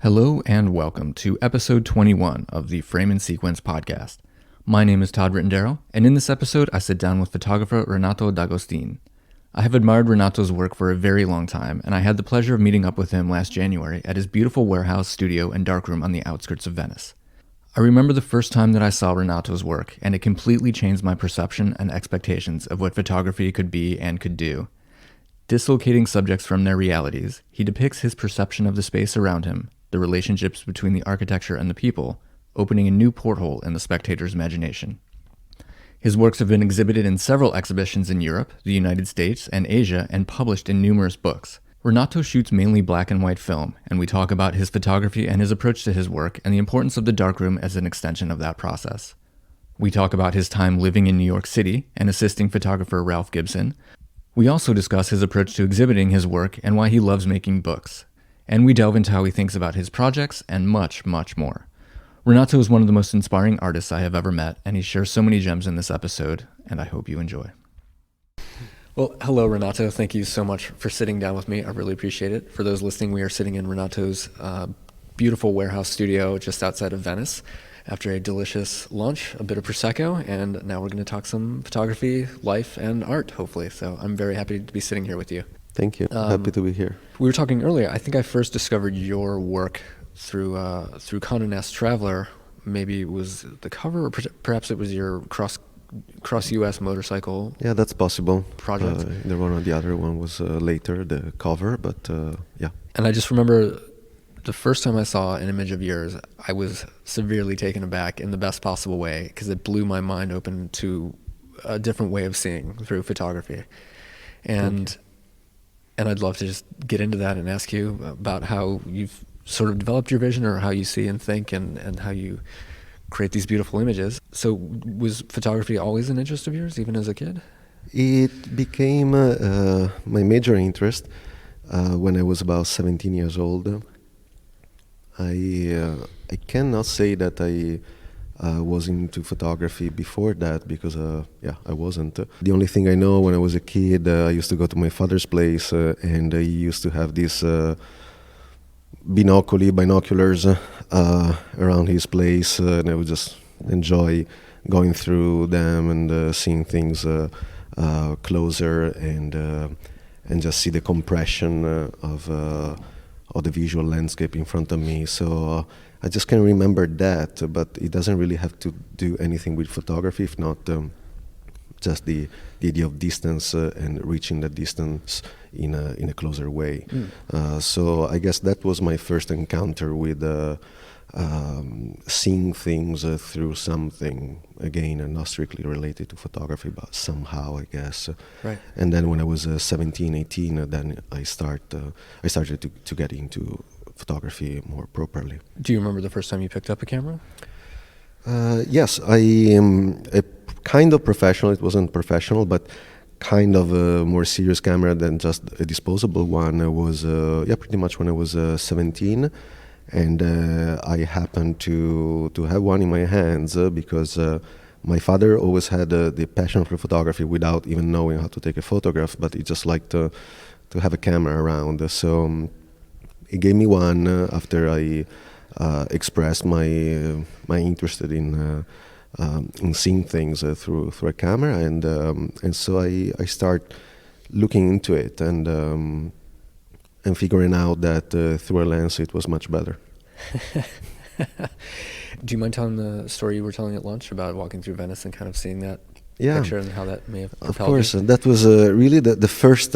Hello and welcome to episode 21 of the Frame and Sequence podcast. My name is Todd Rittendaro, and in this episode I sit down with photographer Renato D'Agostin. I have admired Renato's work for a very long time, and I had the pleasure of meeting up with him last January at his beautiful warehouse, studio, and darkroom on the outskirts of Venice. I remember the first time that I saw Renato's work, and it completely changed my perception and expectations of what photography could be and could do. Dislocating subjects from their realities, he depicts his perception of the space around him, the relationships between the architecture and the people, opening a new porthole in the spectator's imagination. His works have been exhibited in several exhibitions in Europe, the United States, and Asia, and published in numerous books. Renato shoots mainly black and white film, and we talk about his photography and his approach to his work and the importance of the darkroom as an extension of that process. We talk about his time living in New York City and assisting photographer Ralph Gibson. We also discuss his approach to exhibiting his work and why he loves making books. And we delve into how he thinks about his projects and much, much more. Renato is one of the most inspiring artists I have ever met, and he shares so many gems in this episode, and I hope you enjoy. Well, hello, Renato. Thank you so much for sitting down with me. I really appreciate it. For those listening, we are sitting in Renato's beautiful warehouse studio just outside of Venice after a delicious lunch, a bit of Prosecco, and now we're going to talk some photography, life, and art, hopefully. So I'm very happy to be sitting here with you. Thank you. Happy to be here. We were talking earlier. I think I first discovered your work through Condé Nast Traveler. Maybe it was the cover, or perhaps it was your cross U.S. motorcycle. Yeah, that's possible. Project. The one or the other one was later, the cover, but yeah. And I just remember the first time I saw an image of yours, I was severely taken aback in the best possible way because it blew my mind open to a different way of seeing through photography. And I'd love to just get into that and ask you about how you've sort of developed your vision or how you see and think and how you create these beautiful images. So was photography always an interest of yours, even as a kid? It became my major interest when I was about 17 years old. I cannot say that I was into photography before that because, I wasn't. The only thing I know, when I was a kid, I used to go to my father's place and he used to have these binoculars around his place, and I would just enjoy going through them and seeing things closer and just see the compression of the visual landscape in front of me. So I just can remember that, but it doesn't really have to do anything with photography, if not just the idea of distance and reaching that distance in a closer way. So I guess that was my first encounter with seeing things through something, again, not strictly related to photography, but somehow, I guess. Right. And then when I was 17, 18, then I started to get into photography more properly. Do you remember the first time you picked up a camera? Yes, I am a kind of professional. It wasn't professional, but kind of a more serious camera than just a disposable one. I was, pretty much when I was 17. And I happened to have one in my hands because my father always had the passion for photography without even knowing how to take a photograph, but he just liked to have a camera around. So he gave me one after I expressed my interest in seeing things through a camera, and so I start looking into it and figuring out that through a lens it was much better. Do you mind telling the story you were telling at lunch about walking through Venice and kind of seeing that picture and how that may have propelled you? Of course, that was really the first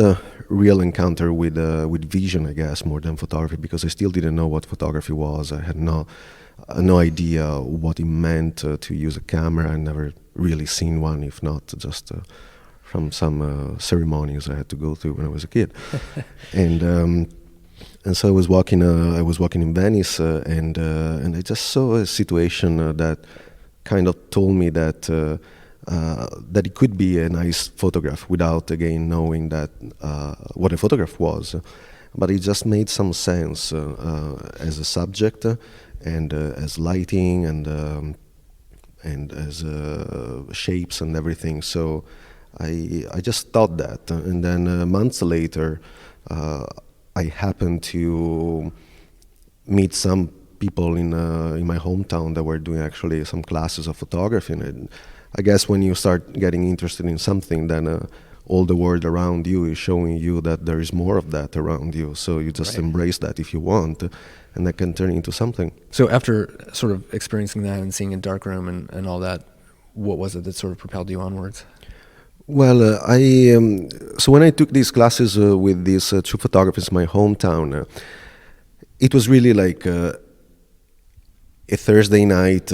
real encounter with vision, I guess, more than photography, because I still didn't know what photography was. I had no idea what it meant to use a camera. I never really seen one, if not just from some ceremonies I had to go through when I was a kid. And so I was walking in Venice, and I just saw a situation that kind of told me that it could be a nice photograph without, again, knowing that what a photograph was. But it just made some sense as a subject and as lighting and as shapes and everything. So I just thought that, and then months later, I happened to meet some people in my hometown that were doing actually some classes of photography. And I guess when you start getting interested in something, then all the world around you is showing you that there is more of that around you. So you just embrace that if you want, and that can turn into something. So after sort of experiencing that and seeing a darkroom and all that, what was it that sort of propelled you onwards? Well, so when I took these classes with these two photographers in my hometown, it was really like a Thursday night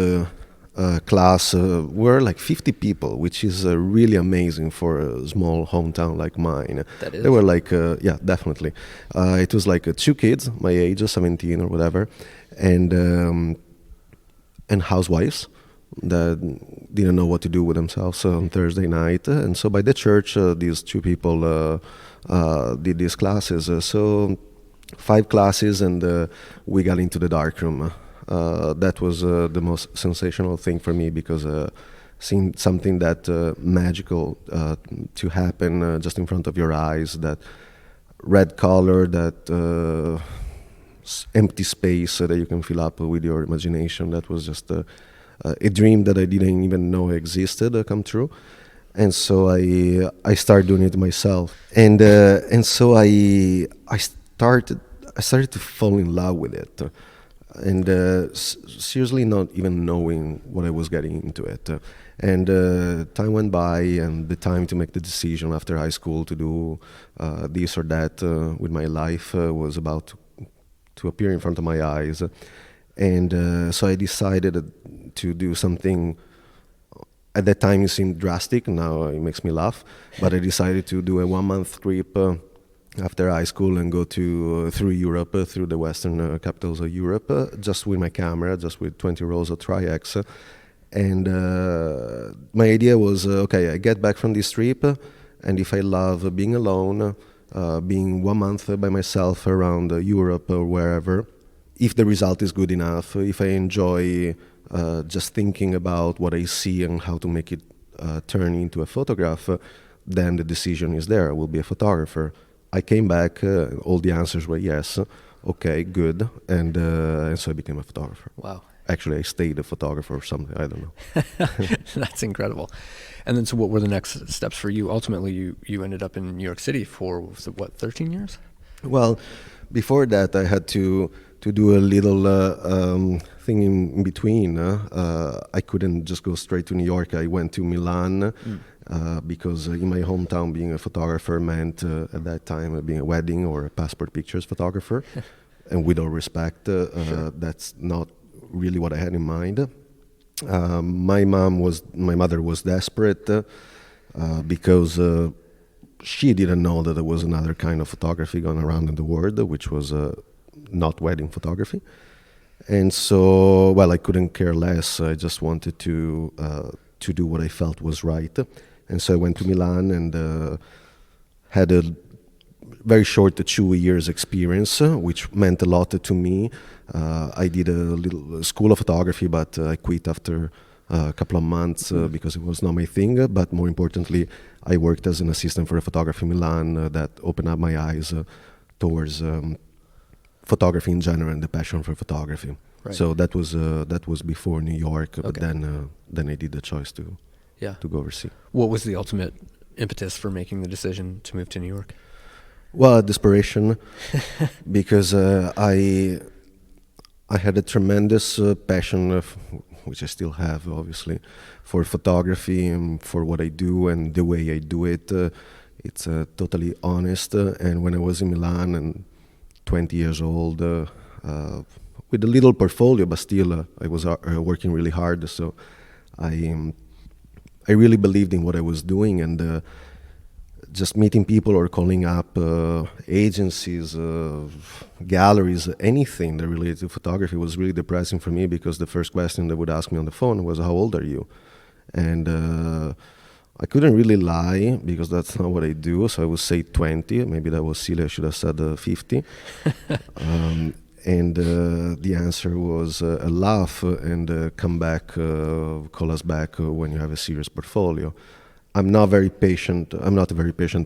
class. We're like 50 people, which is really amazing for a small hometown like mine. That is. They were like, yeah, definitely. It was like two kids, my age, 17 or whatever, and housewives that didn't know what to do with themselves on Thursday night. And so by the church, these two people did these classes. So 5 classes, and we got into the darkroom. That was the most sensational thing for me, because seeing something that magical to happen just in front of your eyes, that red color, that empty space that you can fill up with your imagination, that was just a dream that I didn't even know existed come true. And so I started doing it myself, and so I started to fall in love with it, and seriously not even knowing what I was getting into it. And time went by, and the time to make the decision after high school to do this or that with my life was about to appear in front of my eyes. And so I decided to do something. At that time it seemed drastic, now it makes me laugh, but I decided to do a 1-month trip after high school and go through Europe, through the western capitals of Europe, just with my camera, just with 20 rolls of Tri-X. And my idea was, okay, I get back from this trip, and if I love being alone, being 1 month by myself around Europe or wherever, if the result is good enough, if I enjoy just thinking about what I see and how to make it turn into a photograph, then the decision is there. I will be a photographer. I came back, all the answers were yes, okay, good, and so I became a photographer. Wow. Actually, I stayed a photographer or something, I don't know. That's incredible. And then so what were the next steps for you? Ultimately, you ended up in New York City for, was it, what, 13 years? Well, before that, I had to do a little thing in between. I couldn't just go straight to New York. I went to Milan because in my hometown, being a photographer meant at that time being a wedding or a passport pictures photographer. And with all respect, sure. That's not really what I had in mind. My mother was desperate because she didn't know that there was another kind of photography going around in the world, which was not wedding photography. And so, well, I couldn't care less. I just wanted to do what I felt was right. And so I went to Milan and had a very short 2 years experience, which meant a lot to me. I did a little school of photography, but I quit after a couple of months because it was not my thing. But more importantly, I worked as an assistant for a photography in Milan that opened up my eyes towards photography in general and the passion for photography. Right. So that was before New York, but then I did the choice to go overseas. What was the ultimate impetus for making the decision to move to New York? Well, desperation, because I had a tremendous passion, which I still have, obviously, for photography and for what I do and the way I do it. It's totally honest. And when I was in Milan and 20 years old, with a little portfolio, but still I was working really hard. So I really believed in what I was doing, and just meeting people or calling up agencies, galleries, anything that related to photography was really depressing for me, because the first question they would ask me on the phone was, how old are you? And I couldn't really lie, because that's not what I do, so I would say 20. Maybe that was silly, I should have said 50. And the answer was a laugh and come back, call us back when you have a serious portfolio. I'm not a very patient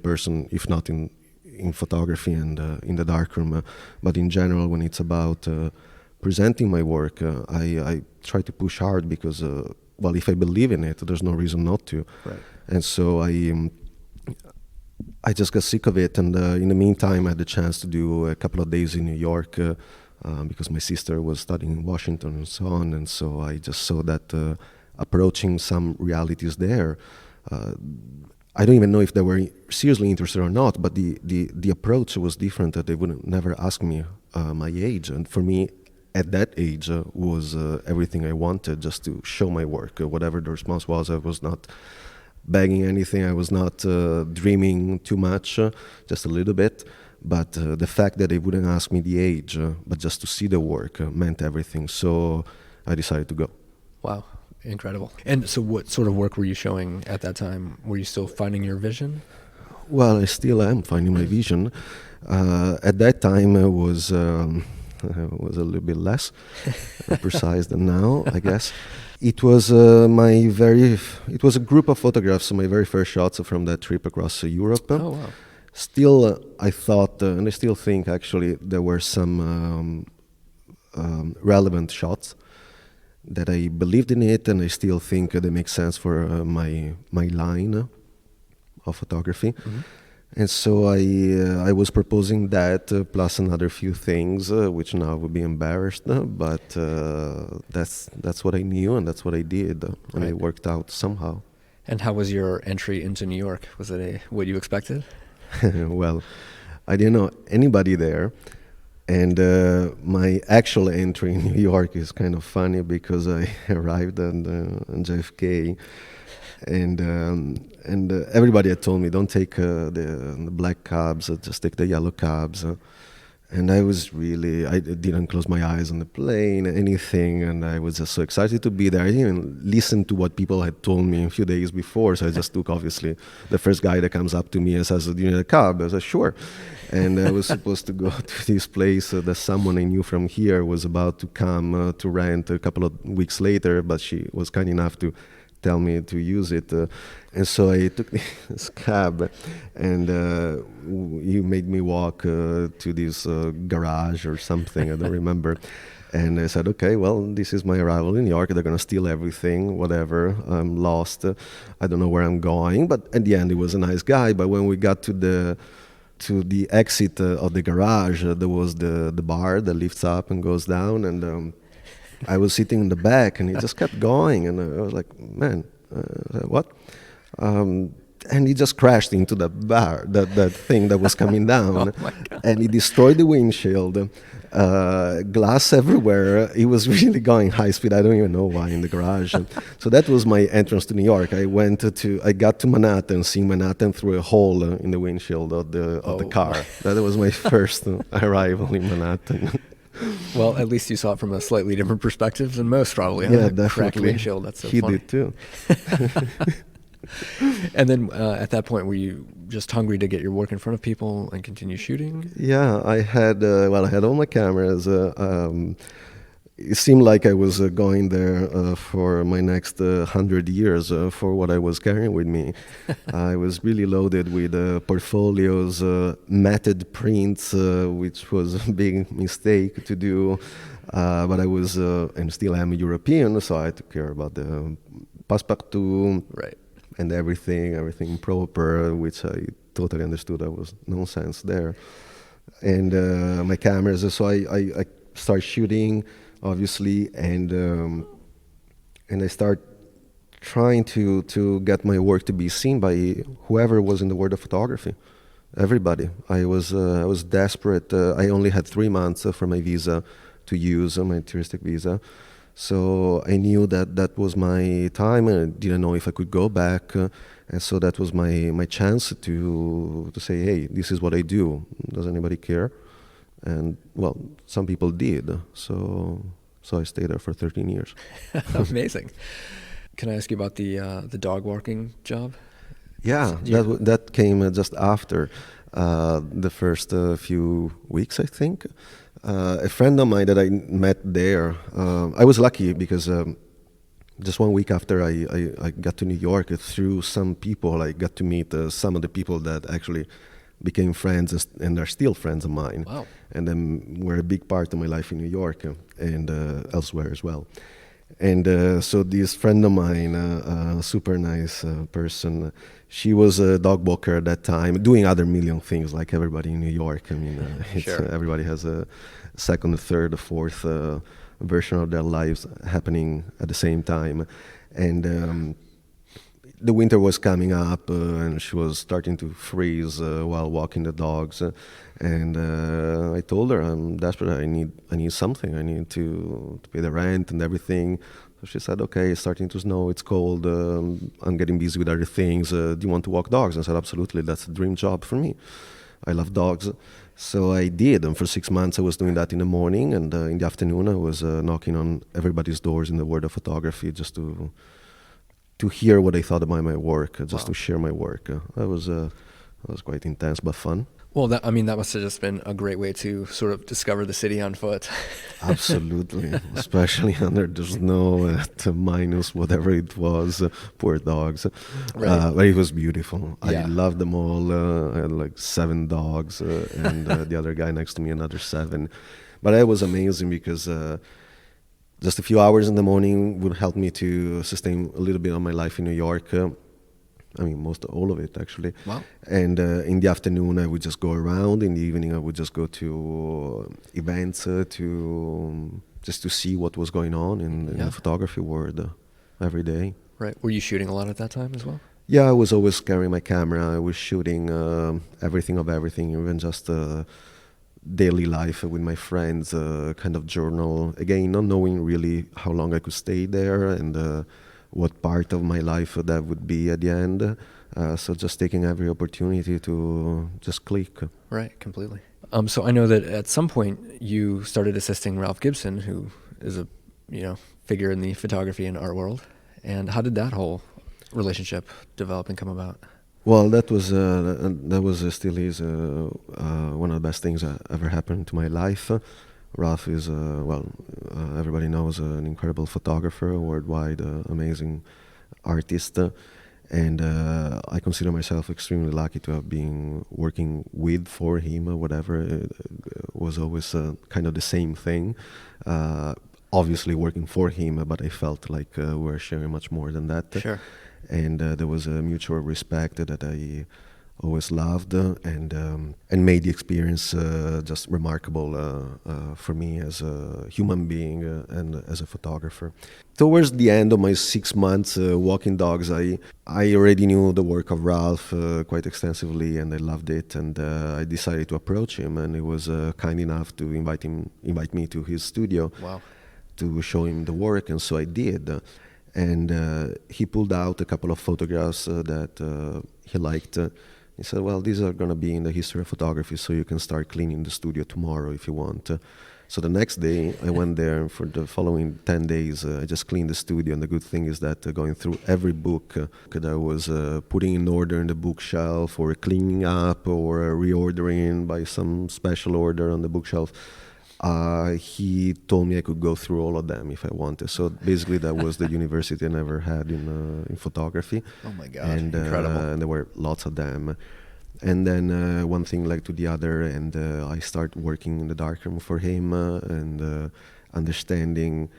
person, if not in photography and in the darkroom, but in general, when it's about presenting my work, I try to push hard because, well, if I believe in it, there's no reason not to. Right. And so I just got sick of it. And in the meantime, I had the chance to do a couple of days in New York because my sister was studying in Washington and so on. And so I just saw that approaching some realities there. I don't even know if they were seriously interested or not, but the approach was different. That they would never ask me my age. And for me, at that age, was everything I wanted, just to show my work. Whatever the response was, I was not begging anything. I was not dreaming too much, just a little bit. But the fact that they wouldn't ask me the age, but just to see the work meant everything. So I decided to go. Wow. Incredible. And so what sort of work were you showing at that time? Were you still finding your vision? Well, I still am finding my vision. At that time, it was a little bit less precise than now, I guess. It was it was a group of photographs, my very first shots from that trip across Europe. Oh, wow. Still, I thought, and I still think actually, there were some relevant shots that I believed in it, and I still think they make sense for my line of photography. Mm-hmm. And so I was proposing that plus another few things, which now would be embarrassed, but that's what I knew and that's what I did, and Right. it worked out somehow. And how was your entry into New York? Was it what you expected? Well, I didn't know anybody there. And my actual entry in New York is kind of funny because I arrived on JFK, and everybody had told me, don't take the black cabs, just take the yellow cabs. And I didn't close my eyes on the plane, anything, and I was just so excited to be there. I didn't even listen to what people had told me a few days before, so I just took, obviously, the first guy that comes up to me and says, do you need a cab? I said, sure. And I was supposed to go to this place that someone I knew from here was about to come to rent a couple of weeks later, but she was kind enough to tell me to use it. And so I took this cab, and you made me walk to this garage or something, I don't remember. And I said, okay, well, this is my arrival in New York. They're going to steal everything, whatever. I'm lost. I don't know where I'm going. But at the end, he was a nice guy. But when we got to the exit of the garage, there was the bar that lifts up and goes down. And I was sitting in the back, and he just kept going. And I was like, man, what? And he just crashed into that bar, that thing that was coming down. Oh my God. And he destroyed the windshield, glass everywhere. He was really going high speed. I don't even know why in the garage. So that was my entrance to New York. I got to Manhattan, seeing Manhattan through a hole in the windshield of the car. That was my first arrival in Manhattan. Well, at least you saw it from a slightly different perspective than most, probably. Yeah, Cracked definitely. windshield. That's so He funny. did too. And then at that point, were you just hungry to get your work in front of people and continue shooting? Yeah, I had all my cameras. It seemed like I was going there for my next 100 years for what I was carrying with me. I was really loaded with portfolios, matted prints, which was a big mistake to do. But I was, and still am, a European, so I took care about the passepartout. Right. And everything proper, which I totally understood that was nonsense there. And my cameras, so I start shooting, obviously, and I start trying to get my work to be seen by whoever was in the world of photography. Everybody. I was desperate. I only had 3 months for my visa to use, my touristic visa. So I knew that was my time, and I didn't know if I could go back. And so that was my chance to say, hey, this is what I do. Does anybody care? And, well, some people did. So I stayed there for 13 years. Amazing. Can I ask you about the dog walking job? Yeah, that came just after the first few weeks, I think. A friend of mine that I met there, I was lucky because just 1 week after I got to New York, through some people, I got to meet some of the people that actually became friends and are still friends of mine. Wow. And then were a big part of my life in New York and elsewhere as well. And so this friend of mine, a super nice person, she was a dog walker at that time, doing other million things like everybody in New York. I mean, Sure. everybody has a second, third, fourth version of their lives happening at the same time. And the winter was coming up, and she was starting to freeze while walking the dogs. And I told her, I'm desperate. I need something. I need to pay the rent and everything. So she said, okay, it's starting to snow. It's cold. I'm getting busy with other things. Do you want to walk dogs? I said, absolutely. That's a dream job for me. I love dogs. So I did. And for 6 months, I was doing that in the morning. And in the afternoon, I was knocking on everybody's doors in the world of photography just to hear what they thought about my work, just to share my work. That was quite intense but fun. Well, that must have just been a great way to sort of discover the city on foot. Absolutely, especially under the snow at minus whatever it was. Poor dogs. Right. But it was beautiful. Yeah. I loved them all. I had like 7 dogs, and the other guy next to me another 7. But that was amazing because just a few hours in the morning would help me to sustain a little bit of my life in New York. All of it actually. Wow. And in the afternoon, I would just go around. In the evening, I would just go to events just to see what was going on in the photography world every day. Right. Were you shooting a lot at that time as well? Yeah, I was always carrying my camera. I was shooting everything of everything, even just daily life with my friends, kind of journal. Again, not knowing really how long I could stay there and what part of my life that would be at the end. So just taking every opportunity to just click. Right, completely. So I know that at some point you started assisting Ralph Gibson, who is a figure in the photography and art world. And how did that whole relationship develop and come about? Well, that was still is one of the best things that ever happened to my life. Ralph is everybody knows, an incredible photographer, worldwide, amazing artist, and I consider myself extremely lucky to have been working with, for him, or whatever. It was always kind of the same thing. Obviously working for him, but I felt like we were sharing much more than that. Sure. And there was a mutual respect that I always loved, and made the experience just remarkable for me as a human being and as a photographer. Towards the end of my 6 months walking dogs, I already knew the work of Ralph quite extensively, and I loved it. And I decided to approach him, and he was kind enough to invite me to his studio. Wow. To show him the work, and so I did. And he pulled out a couple of photographs that he liked. He said, well, these are going to be in the history of photography, so you can start cleaning the studio tomorrow if you want. So the next day, I went there, and for the following 10 days, I just cleaned the studio. And the good thing is that going through every book that I was putting in order in the bookshelf, or cleaning up, or reordering by some special order on the bookshelf, he told me I could go through all of them if I wanted. So basically, that was the university I never had in photography. Oh my God, and, incredible. And there were lots of them. And then one thing led to the other, and I started working in the darkroom for him and understanding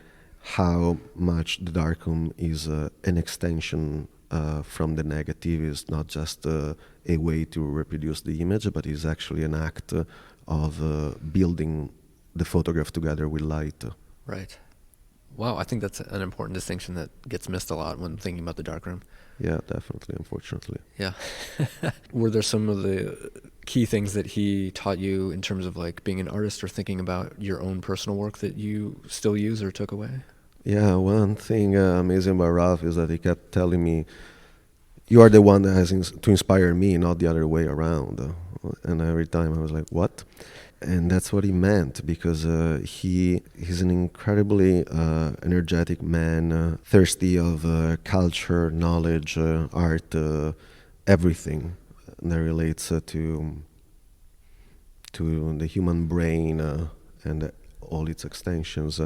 how much the darkroom is an extension from the negative. Is not just a way to reproduce the image, but is actually an act of building the photograph together with light. Right. Wow, I think that's an important distinction that gets missed a lot when thinking about the darkroom. Yeah, definitely, unfortunately. Yeah. Were there some of the key things that he taught you in terms of like being an artist or thinking about your own personal work that you still use or took away? Yeah, one thing amazing about Ralph is that he kept telling me, you are the one that has to inspire me, not the other way around. And every time I was like, what? And that's what he meant, because he's an incredibly energetic man, thirsty of culture, knowledge, art, everything that relates to the human brain and all its extensions.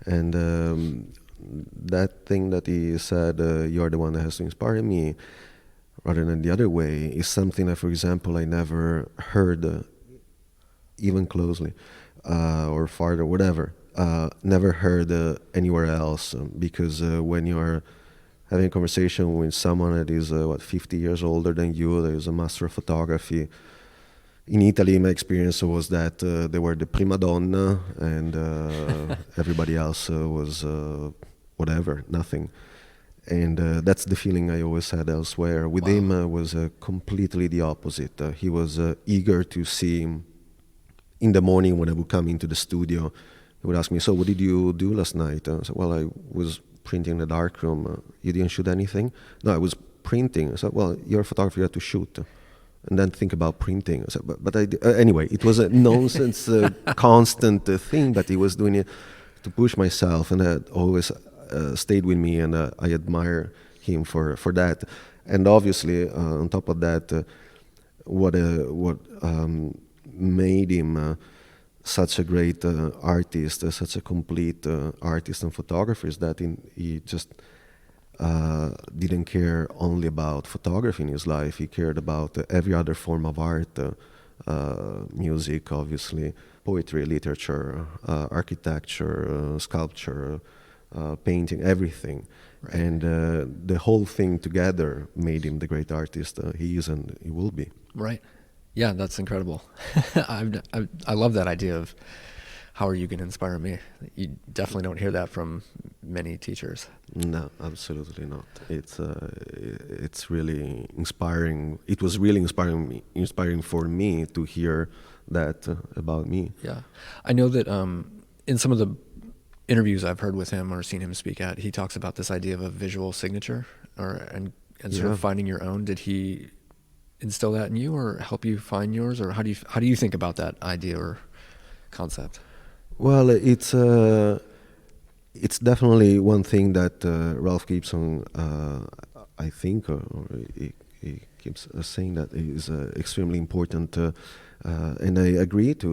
And that thing that he said, you're the one that has to inspire me, rather than the other way is something that, for example, I never heard even closely or farther, whatever. Never heard anywhere else because when you are having a conversation with someone that is 50 years older than you, that is a master of photography. In Italy, my experience was that they were the prima donna, and everybody else was whatever, nothing. And that's the feeling I always had elsewhere. With him, was completely the opposite. He was eager to see him in the morning when I would come into the studio. He would ask me, "So, what did you do last night?" I said, "Well, I was printing in the darkroom." "You didn't shoot anything?" "No, I was printing." I said, "Well, you're a photographer, you have to shoot. And then think about printing." I said, but anyway, it was a nonsense, constant thing, but he was doing it to push myself, and that always stayed with me, and I admire him for that. And obviously, on top of that, what made him such a great artist, such a complete artist and photographer, is that he just didn't care only about photography in his life. He cared about every other form of art, music, obviously, poetry, literature, architecture, sculpture, painting, everything. Right. And the whole thing together made him the great artist he is and he will be. Right. Yeah, that's incredible. I love that idea of how are you going to inspire me? You definitely don't hear that from many teachers. No, absolutely not. It's really inspiring. It was really inspiring for me to hear that about me. Yeah, I know that in some of the interviews I've heard with him or seen him speak at, he talks about this idea of a visual signature, and sort of finding your own. Did he instill that in you, or help you find yours, or how do you think about that idea or concept? Well, it's definitely one thing that Ralph Gibson, I think, or he keeps saying that is extremely important, and I agree to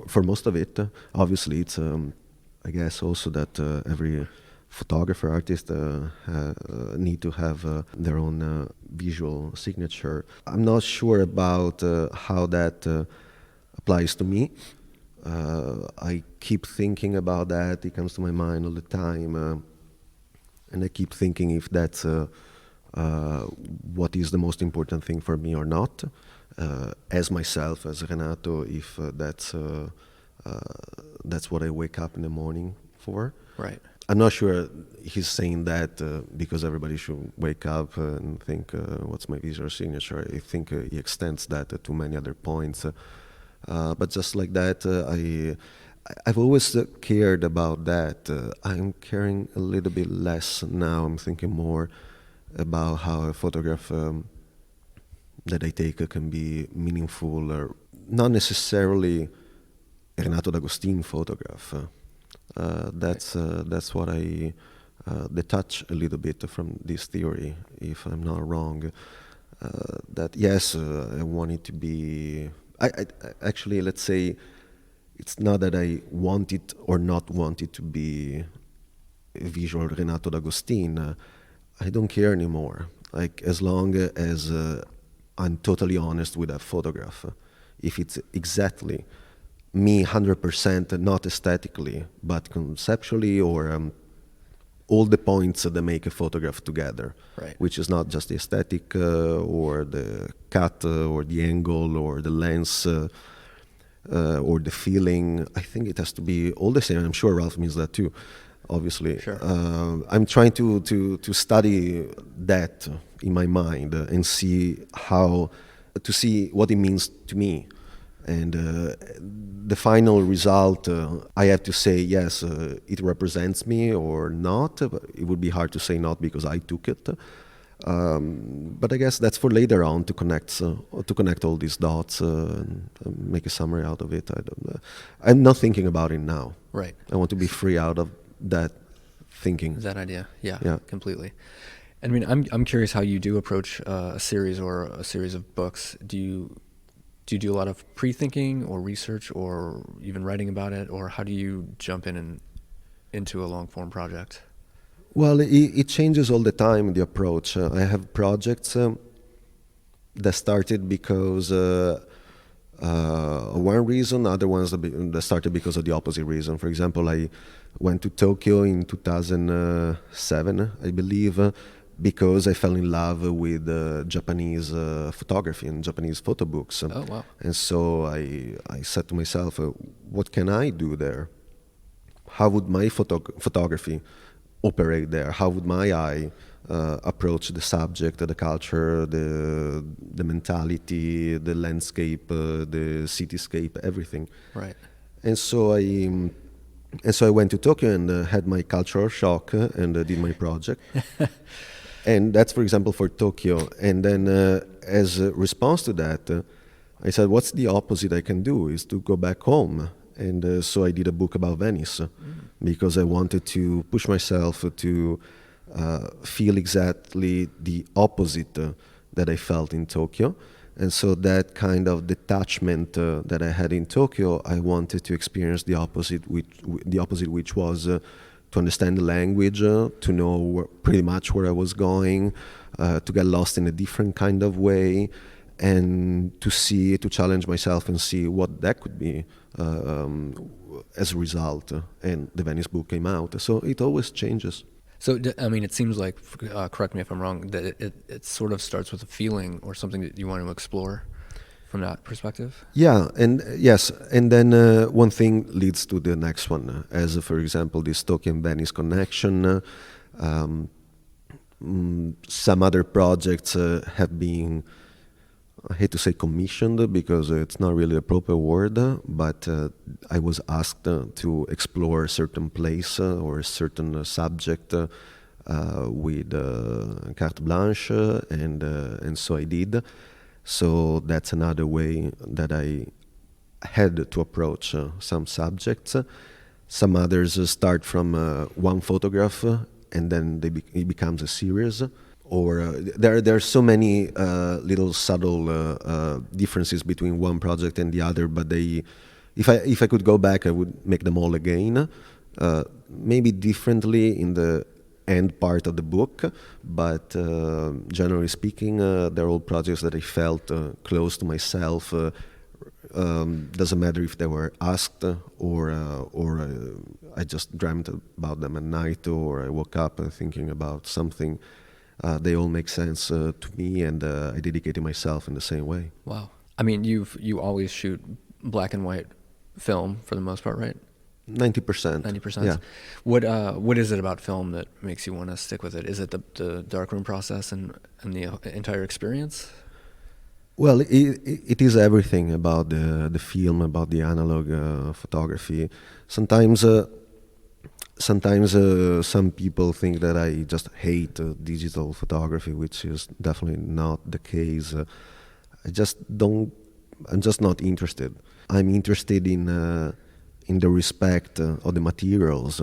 for most of it. Obviously, it's I guess also that every photographer, artist need to have their own visual signature. I'm not sure about how that applies to me. I keep thinking about that. It comes to my mind all the time. And I keep thinking if that's what is the most important thing for me or not. As myself, as Renato, if that's what I wake up in the morning for. Right. I'm not sure he's saying that because everybody should wake up and think, what's my visual signature? I think he extends that to many other points. But just like that, I've always cared about that. I'm caring a little bit less now. I'm thinking more about how a photograph that I take can be meaningful, or not necessarily a Renato D'Agostin photograph. That's what I detach a little bit from this theory, if I'm not wrong. That yes, I want it to be. I actually, let's say, it's not that I want it or not want it to be a visual Renato D'Agostin. I don't care anymore. Like, as long as I'm totally honest with that photograph. If it's exactly me 100%, not aesthetically, but conceptually, or all the points that make a photograph together, right. Which is not just the aesthetic or the cut or the angle or the lens or the feeling. I think it has to be all the same. I'm sure Ralph means that too, obviously. Sure. I'm trying to study that in my mind and see what it means to me. And the final result, I have to say, yes, it represents me or not. It would be hard to say not because I took it. But I guess that's for later on to connect all these dots and make a summary out of it. I'm not thinking about it now. Right. I want to be free out of that thinking. That idea, yeah, completely. I mean, I'm curious how you do approach a series or a series of books. Do you do a lot of pre-thinking or research or even writing about it, or how do you jump into a long-form project? Well, it changes all the time, the approach. I have projects that started because one reason, other ones that started because of the opposite reason. For example, I went to Tokyo in 2007, I believe, because I fell in love with Japanese photography and Japanese photo books. Oh, wow. And so I said to myself, what can I do there? How would my photography operate there? How would my eye approach the subject, the culture, the mentality, the landscape, the cityscape, everything? Right. And so I went to Tokyo and had my cultural shock and did my project. And that's, for example, for Tokyo. And then as a response to that, I said, what's the opposite I can do is to go back home. And so I did a book about Venice because I wanted to push myself to feel exactly the opposite that I felt in Tokyo. And so that kind of detachment that I had in Tokyo, I wanted to experience the opposite, which was to understand the language, to know pretty much where I was going, to get lost in a different kind of way, and to challenge myself and see what that could be as a result. And the Venice book came out. So it always changes. So, I mean, it seems like, correct me if I'm wrong, that it sort of starts with a feeling or something that you want to explore from that perspective? Yeah, and yes, and then one thing leads to the next one. As, for example, this Tokyo-Venice connection. Some other projects have been, I hate to say commissioned because it's not really a proper word, but I was asked to explore a certain place or a certain subject with carte blanche, and so I did. So that's another way that I had to approach some subjects. Some others start from one photograph and then it becomes a series. Or there are so many little subtle differences between one project and the other, but if I could go back, I would make them all again, maybe differently in the end part of the book, but generally speaking, they're all projects that I felt close to myself. Doesn't matter if they were asked or I just dreamt about them at night, or I woke up thinking about something. They all make sense to me, and I dedicated myself in the same way. Wow. I mean, you always shoot black and white film for the most part, right? 90%. 90%. Yeah. What is it about film that makes you want to stick with it? Is it the darkroom process and the entire experience? Well, it is everything about the film, about the analog photography. Sometimes some people think that I just hate digital photography, which is definitely not the case. I'm just not interested. I'm interested in the respect of the materials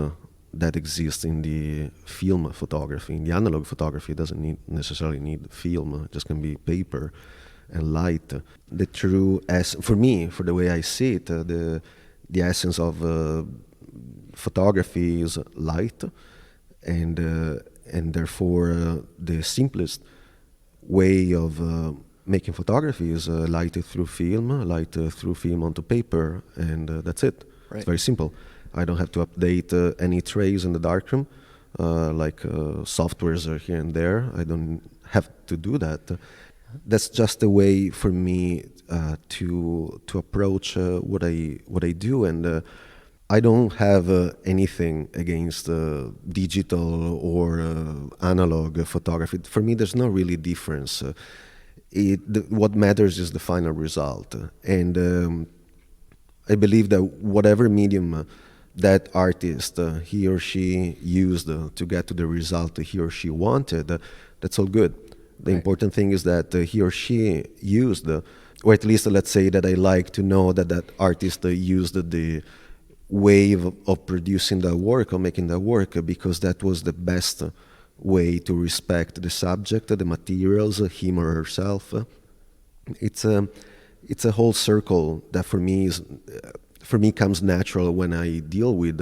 that exist in the film photography. In the analog photography, it doesn't necessarily need film. It just can be paper and light. The true for me, for the way I see it, the essence of photography is light, and therefore the simplest way of making photography is light through film onto paper, and that's it. Right. It's very simple. I don't have to update any trays in the darkroom, like softwares are here and there. I don't have to do that. That's just a way for me to approach what I do, and I don't have anything against digital or analog photography. For me, there's no really difference. What matters is the final result, and I believe that whatever medium that artist he or she used to get to the result he or she wanted, that's all good. The important thing is that he or she used, or at least let's say that I like to know that that artist used the way of producing that work or making that work, because that was the best way to respect the subject, the materials, him or herself. It's a whole circle that for me comes natural when I deal with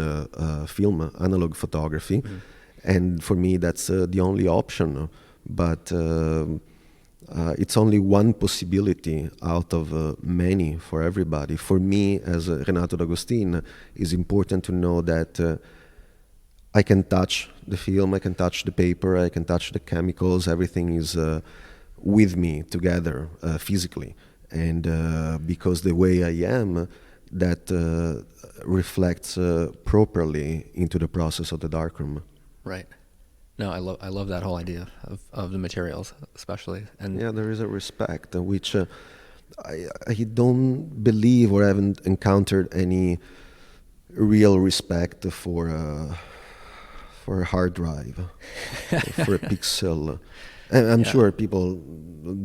film, analog photography. Mm-hmm. and for me that's the only option. But it's only one possibility out of many for everybody. For me, as Renato D'Agostin, it's important to know that I can touch the film, I can touch the paper, I can touch the chemicals, everything is with me together physically. And because the way I am, that reflects properly into the process of the darkroom. Right. No, I love that whole idea of the materials, especially. And yeah, there is a respect which I don't believe or haven't encountered any real respect for a hard drive, for a pixel. And I'm sure people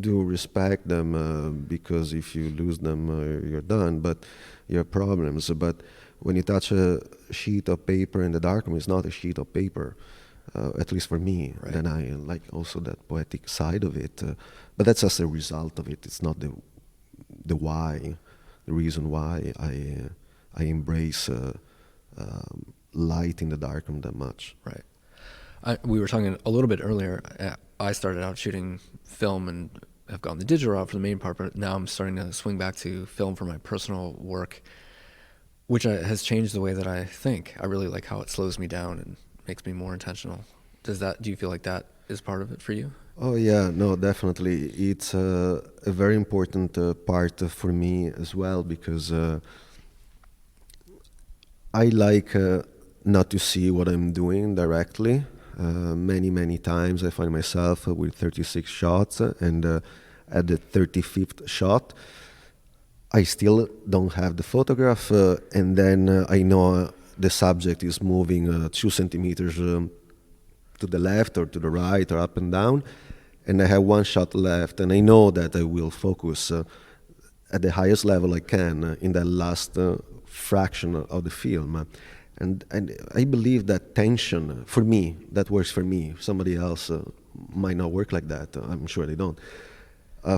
do respect them because if you lose them, you're done. But you have problems. But when you touch a sheet of paper in the darkroom, it's not a sheet of paper. At least for me, right. Then I like also that poetic side of it. But that's just a result of it. It's not the why, the reason why I embrace light in the darkroom that much. Right. We were talking a little bit earlier. I started out shooting film and have gone the digital route for the main part, but now I'm starting to swing back to film for my personal work, which has changed the way that I think. I really like how it slows me down and makes me more intentional. Do you feel like that is part of it for you? Oh yeah, no, definitely. It's a very important part for me as well because I like not to see what I'm doing directly. Many times I find myself with 36 shots and at the 35th shot I still don't have the photograph and then I know the subject is moving 2 centimeters to the left or to the right or up and down, and I have 1 shot left, and I know that I will focus at the highest level I can in that last fraction of the film. And I believe that tension, for me, that works for me. Somebody else might not work like that. I'm sure they don't.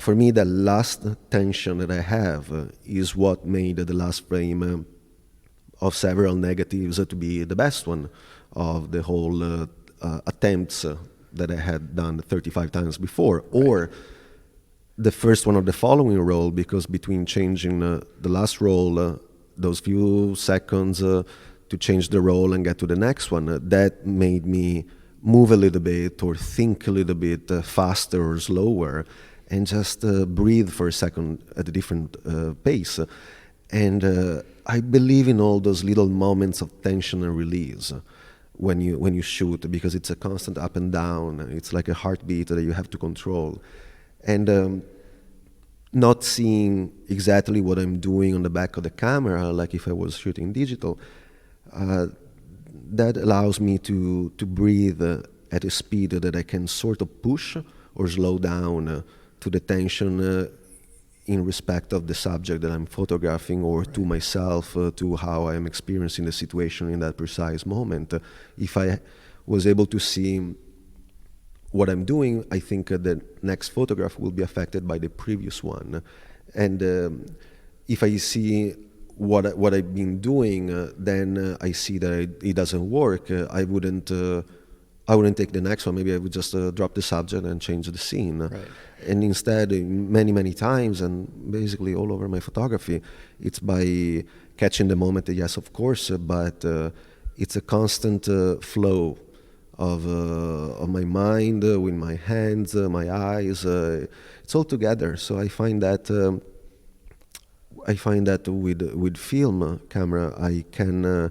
For me, the last tension that I have is what made the last frame of several negatives to be the best one of the whole attempts that I had done 35 times before, or the first one of the following roll, because between changing the last roll, those few seconds to change the roll and get to the next one, that made me move a little bit or think a little bit faster or slower and just breathe for a second at a different pace. And I believe in all those little moments of tension and release when you shoot, because it's a constant up and down. It's like a heartbeat that you have to control. And not seeing exactly what I'm doing on the back of the camera, like if I was shooting digital, that allows me to breathe at a speed that I can sort of push or slow down to the tension in respect of the subject that I'm photographing, or to myself, to how I'm experiencing the situation in that precise moment. If I was able to see what I'm doing, I think the next photograph will be affected by the previous one. And if I see what I've been doing, then I see that it doesn't work. I wouldn't take the next one. Maybe I would just drop the subject and change the scene. Right. And instead, many times, and basically all over my photography, it's by catching the moment, yes, of course, but it's a constant flow of my mind with my hands, my eyes. It's all together. So I find that with film camera, I can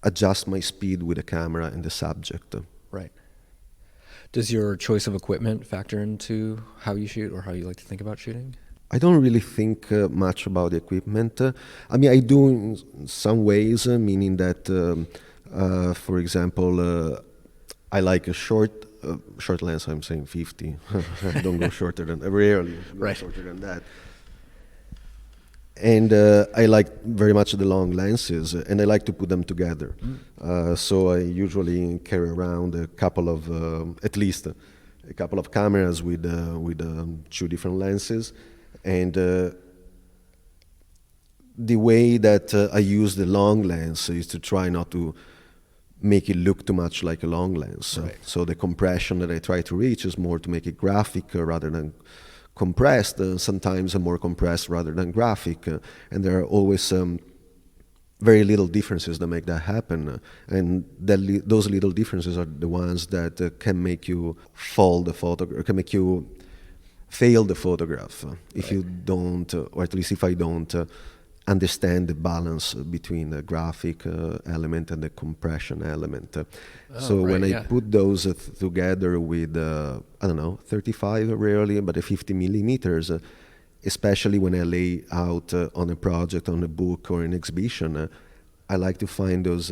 adjust my speed with the camera and the subject. Right. Does your choice of equipment factor into how you shoot or how you like to think about shooting? I don't really think much about the equipment. I mean, I do in some ways, meaning that, for example, I like a short lens. I'm saying 50. I don't go shorter than, rarely go shorter than that. And I like very much the long lenses, and I like to put them together. So I usually carry around a couple of, at least a couple of cameras with 2 different lenses. And the way that I use the long lens is to try not to make it look too much like a long lens. Right. So the compression that I try to reach is more to make it graphic rather than compressed, sometimes more compressed rather than graphic. And there are always very little differences that make that happen. And those little differences are the ones that can make you fall the photograph, can make you fail the photograph if you don't, or at least if I don't, understand the balance between the graphic element and the compression element. When I put those together with, I don't know, 35 rarely, but 50 millimeters, especially when I lay out on a project, on a book or an exhibition, I like to find those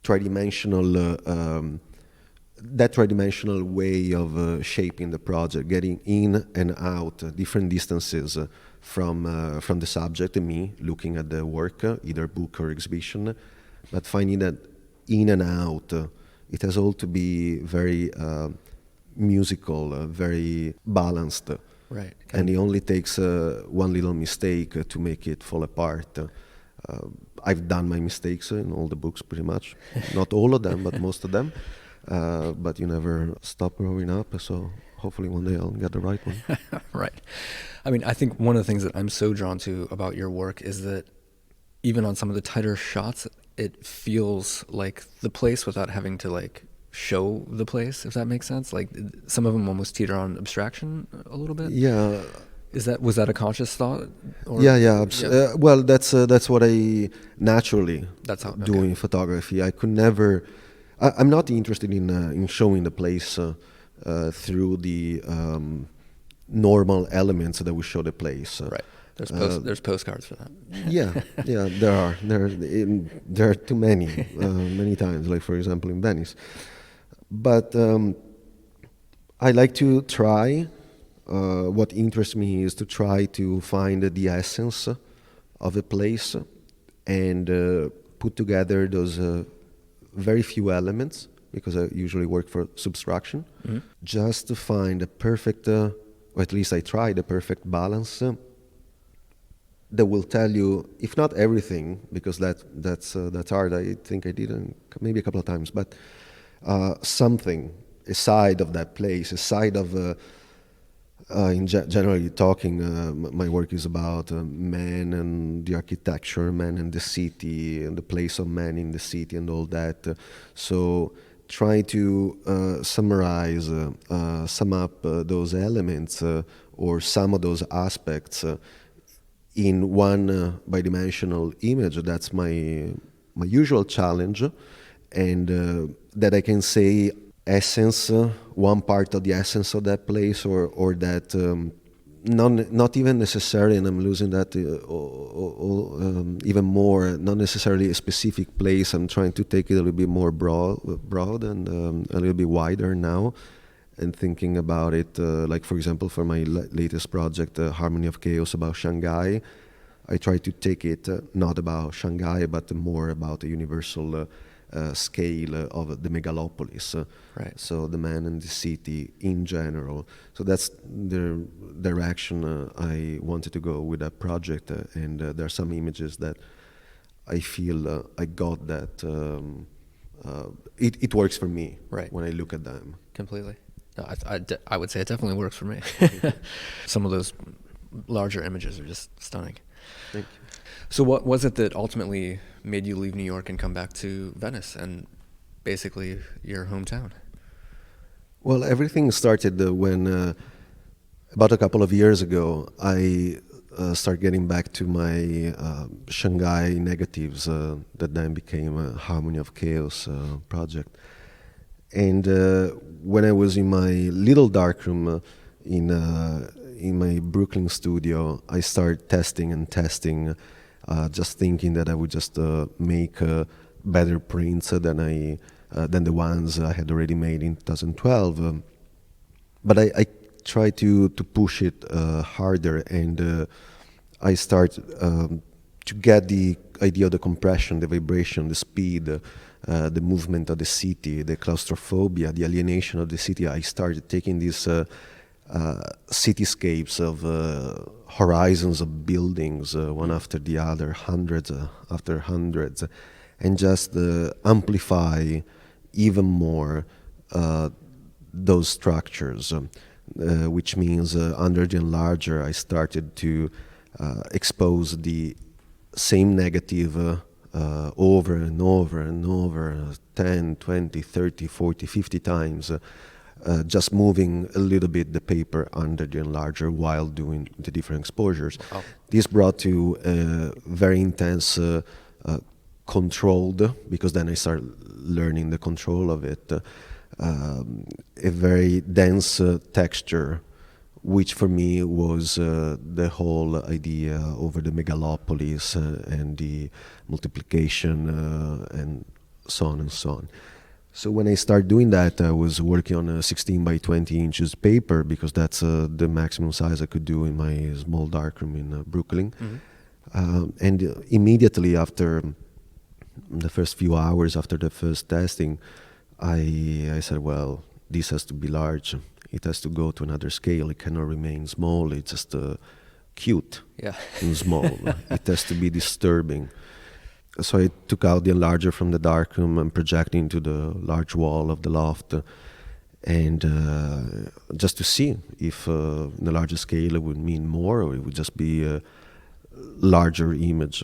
tridimensional that tridimensional way of shaping the project, getting in and out different distances from the subject and me, looking at the work, either book or exhibition, but finding that in and out, it has all to be very musical, very balanced. Right. And it only takes one little mistake to make it fall apart. I've done my mistakes in all the books pretty much. Not all of them, but most of them. But you never stop growing up, so hopefully one day I'll get the right one. Right. I mean, I think one of the things that I'm so drawn to about your work is that even on some of the tighter shots, it feels like the place without having to like show the place, if that makes sense. Like some of them almost teeter on abstraction a little bit. Yeah. Was that a conscious thought? Or? Yeah. Well, that's what I naturally do in photography. I could never. I'm not interested in showing the place through the normal elements that we show the place. Right. There's postcards for that. Yeah, there are too many, many times. Like for example in Venice, but I like to try. What interests me is to try to find the essence of a place and put together those very few elements, because I usually work for subtraction, just to find a perfect, or at least I try the perfect balance that will tell you, if not everything, because that's hard. I think I did maybe a couple of times, but something, a side of that place, a side of. Generally talking, my work is about man and the architecture, man and the city, and the place of man in the city and all that. So try to summarize, sum up those elements or some of those aspects in one bidimensional image. That's my usual challenge, and that I can say essence, one part of the essence of that place, or that not even necessarily, and I'm losing that even more, not necessarily a specific place. I'm trying to take it a little bit more broad and a little bit wider now, and thinking about it, like for example for my latest project, Harmony of Chaos, about Shanghai. I try to take it not about Shanghai, but more about a universal scale of the megalopolis. Right. So the man and the city in general. So that's the direction I wanted to go with that project. And there are some images that I feel I got that it works for me when I look at them. Completely. No, I would say it definitely works for me. Some of those larger images are just stunning. Thank you. So what was it that ultimately made you leave New York and come back to Venice and basically your hometown? Well, everything started when about a couple of years ago I started getting back to my Shanghai negatives that then became a Harmony of Chaos project. And when I was in my little darkroom in my Brooklyn studio, I started testing, just thinking that I would just make better prints than the ones I had already made in 2012. But I tried to push it harder, and I started to get the idea of the compression, the vibration, the speed, the movement of the city, the claustrophobia, the alienation of the city. I started taking these cityscapes of horizons of buildings, one after the other, hundreds after hundreds, and just amplify even more those structures, which means under the enlarger I started to expose the same negative over and over and over 10, 20, 30, 40, 50 times, just moving a little bit the paper under the enlarger while doing the different exposures. Wow. This brought to very intense controlled, because then I started learning the control of it, a very dense texture, which for me was the whole idea over the megalopolis and the multiplication and so on and so on. So when I started doing that, I was working on a 16 by 20 inches paper, because that's the maximum size I could do in my small darkroom in Brooklyn. And immediately after the first few hours, after the first testing, I said, well, this has to be large. It has to go to another scale. It cannot remain small. It's just cute and small. It has to be disturbing. So I took out the enlarger from the darkroom and projected into the large wall of the loft, and just to see if the larger scale it would mean more, or it would just be a larger image,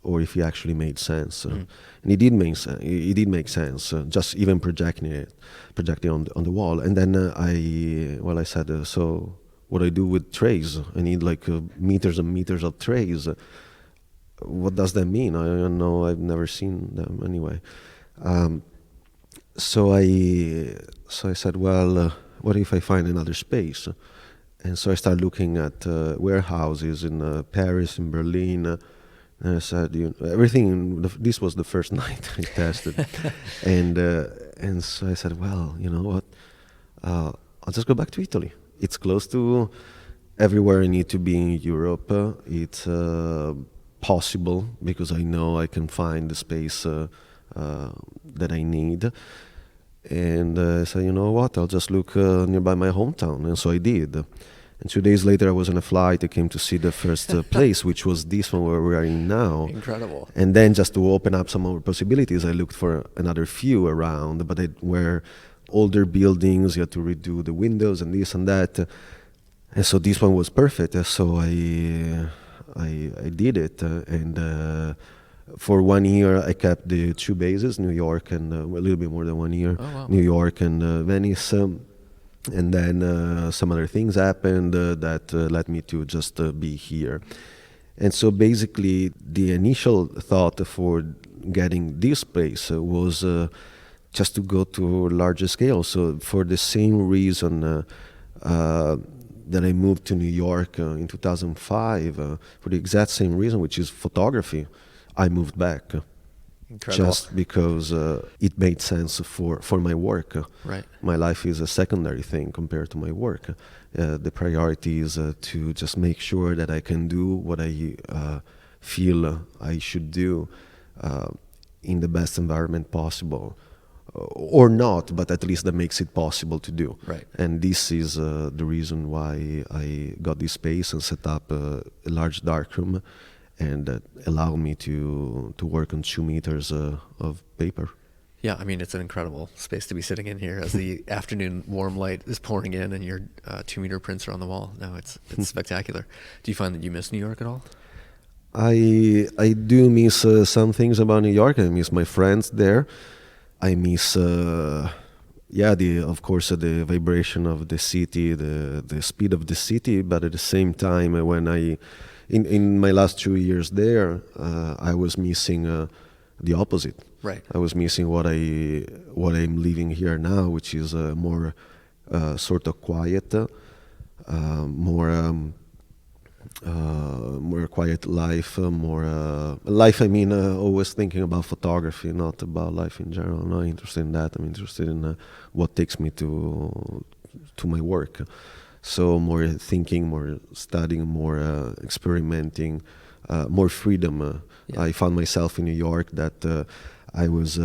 or if it actually made sense. And it did make sense. It did make sense. Just even projecting on the wall. And then I said, so what I do with trays? I need like meters and meters of trays. What does that mean? I don't know. I've never seen them anyway. So I said, well, what if I find another space? And so I started looking at warehouses in Paris, in Berlin. And I said, everything. This was the first night I tested, and so I said, well, you know what? I'll just go back to Italy. It's close to everywhere I need to be in Europe. It's possible because I know I can find the space that I need. And I said, you know what? I'll just look nearby my hometown, and so I did. And 2 days later, I was on a flight. I came to see the first place, which was this one where we are in now. Incredible. And then just to open up some more possibilities, I looked for another few around, but they were older buildings. You had to redo the windows and this and that. And so this one was perfect. So I did it. And for 1 year, I kept the two bases, New York and a little bit more than 1 year, New York and Venice. And then some other things happened that led me to just be here. And so basically the initial thought for getting this place was just to go to a larger scale. So for the same reason that I moved to New York in 2005, for the exact same reason, which is photography, I moved back. Incredible. Just because it made sense for my work. Right. My life is a secondary thing compared to my work. The priority is to just make sure that I can do what I feel I should do in the best environment possible. Or not, but at least that makes it possible to do. Right. And this is the reason why I got this space and set up a large darkroom, and allow me to work on 2 meters of paper. Yeah, I mean, it's an incredible space to be sitting in here as the afternoon warm light is pouring in and your 2 meter prints are on the wall. No, it's spectacular. Do you find that you miss New York at all? I do miss some things about New York. I miss my friends there. I miss, of course, the vibration of the city, the speed of the city. But at the same time, when in my last 2 years there, I was missing the opposite. Right. I was missing what I'm living here now, which is more sort of quiet, more quiet life, more life. I mean, always thinking about photography, not about life in general. I'm not interested in that. I'm interested in what takes me to my work. So more thinking, more studying, more experimenting, more freedom. I found myself in New York that I was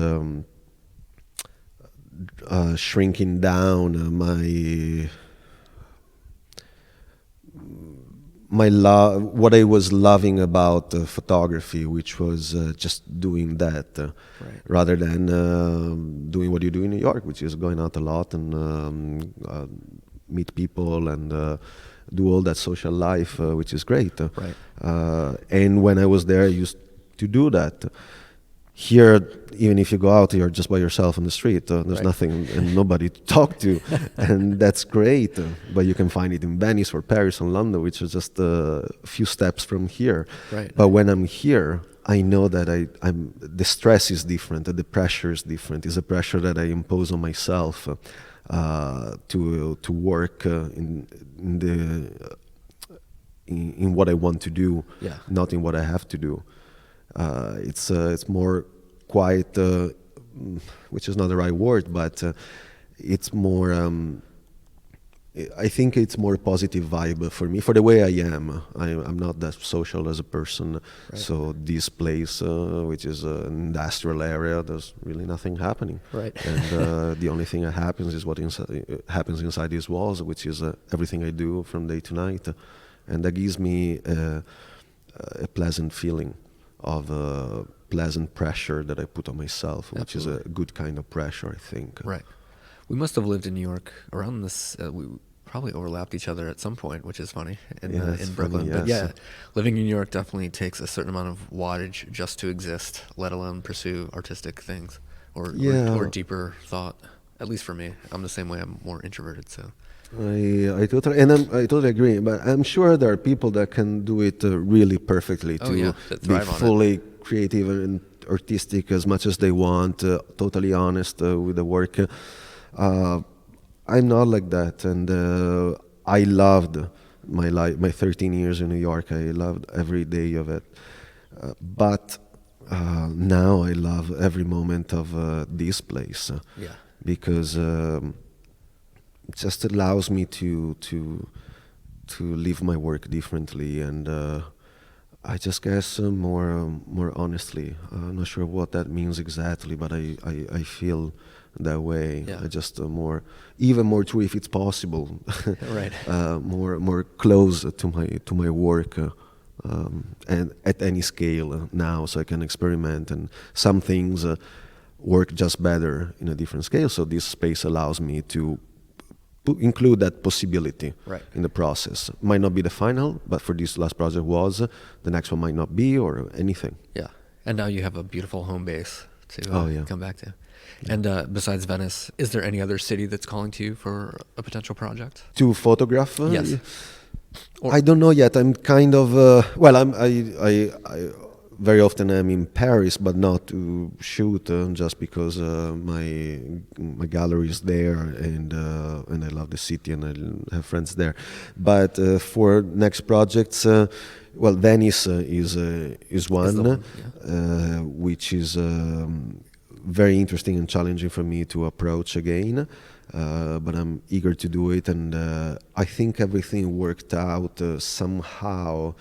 shrinking down what I was loving about photography, which was just doing that, rather than doing what you do in New York, which is going out a lot and meet people and do all that social life, which is great. And when I was there, I used to do that. Here, even if you go out, you're just by yourself on the street. There's nothing and nobody to talk to, and that's great. But you can find it in Venice or Paris or London, which is just a few steps from here. But when I'm here, I know that the stress is different, the pressure is different. It's a pressure that I impose on myself to work in what I want to do, not in what I have to do. It's more quiet, which is not the right word, but it's more. I think it's more positive vibe for me, for the way I am. I'm not that social as a person, so this place, which is an industrial area, there's really nothing happening. And the only thing that happens is what happens inside these walls, which is everything I do from day to night, and that gives me a pleasant feeling of pleasant pressure that I put on myself, which is a good kind of pressure, I think. We must have lived in New York around this. We probably overlapped each other at some point, which is funny in Brooklyn. Funny, yes. But living in New York definitely takes a certain amount of wattage just to exist, let alone pursue artistic things or deeper thought. At least for me, I'm the same way. I'm more introverted, so. I totally agree, but I'm sure there are people that can do it really perfectly to be fully creative and artistic as much as they want, totally honest with the work. I'm not like that, and I loved my life, my 13 years in New York. I loved every day of it, but now I love every moment of this place because. It just allows me to live my work differently, and I just guess more honestly. I'm not sure what that means exactly, but I feel that way. I just even more true if it's possible. More close to my work, and at any scale now, so I can experiment, and some things work just better in a different scale. So this space allows me to include that possibility in the process. Might not be the final, but for this last project was. The next one might not be, or anything. And now you have a beautiful home base to come back to. And besides Venice, is there any other city that's calling to you for a potential project? To photograph? Yes. I don't know yet. I'm kind of I very often I'm in Paris, but not to shoot, just because my gallery is there, and I love the city and I have friends there. But for next projects, Venice is one, which is very interesting and challenging for me to approach again. But I'm eager to do it, and I think everything worked out somehow.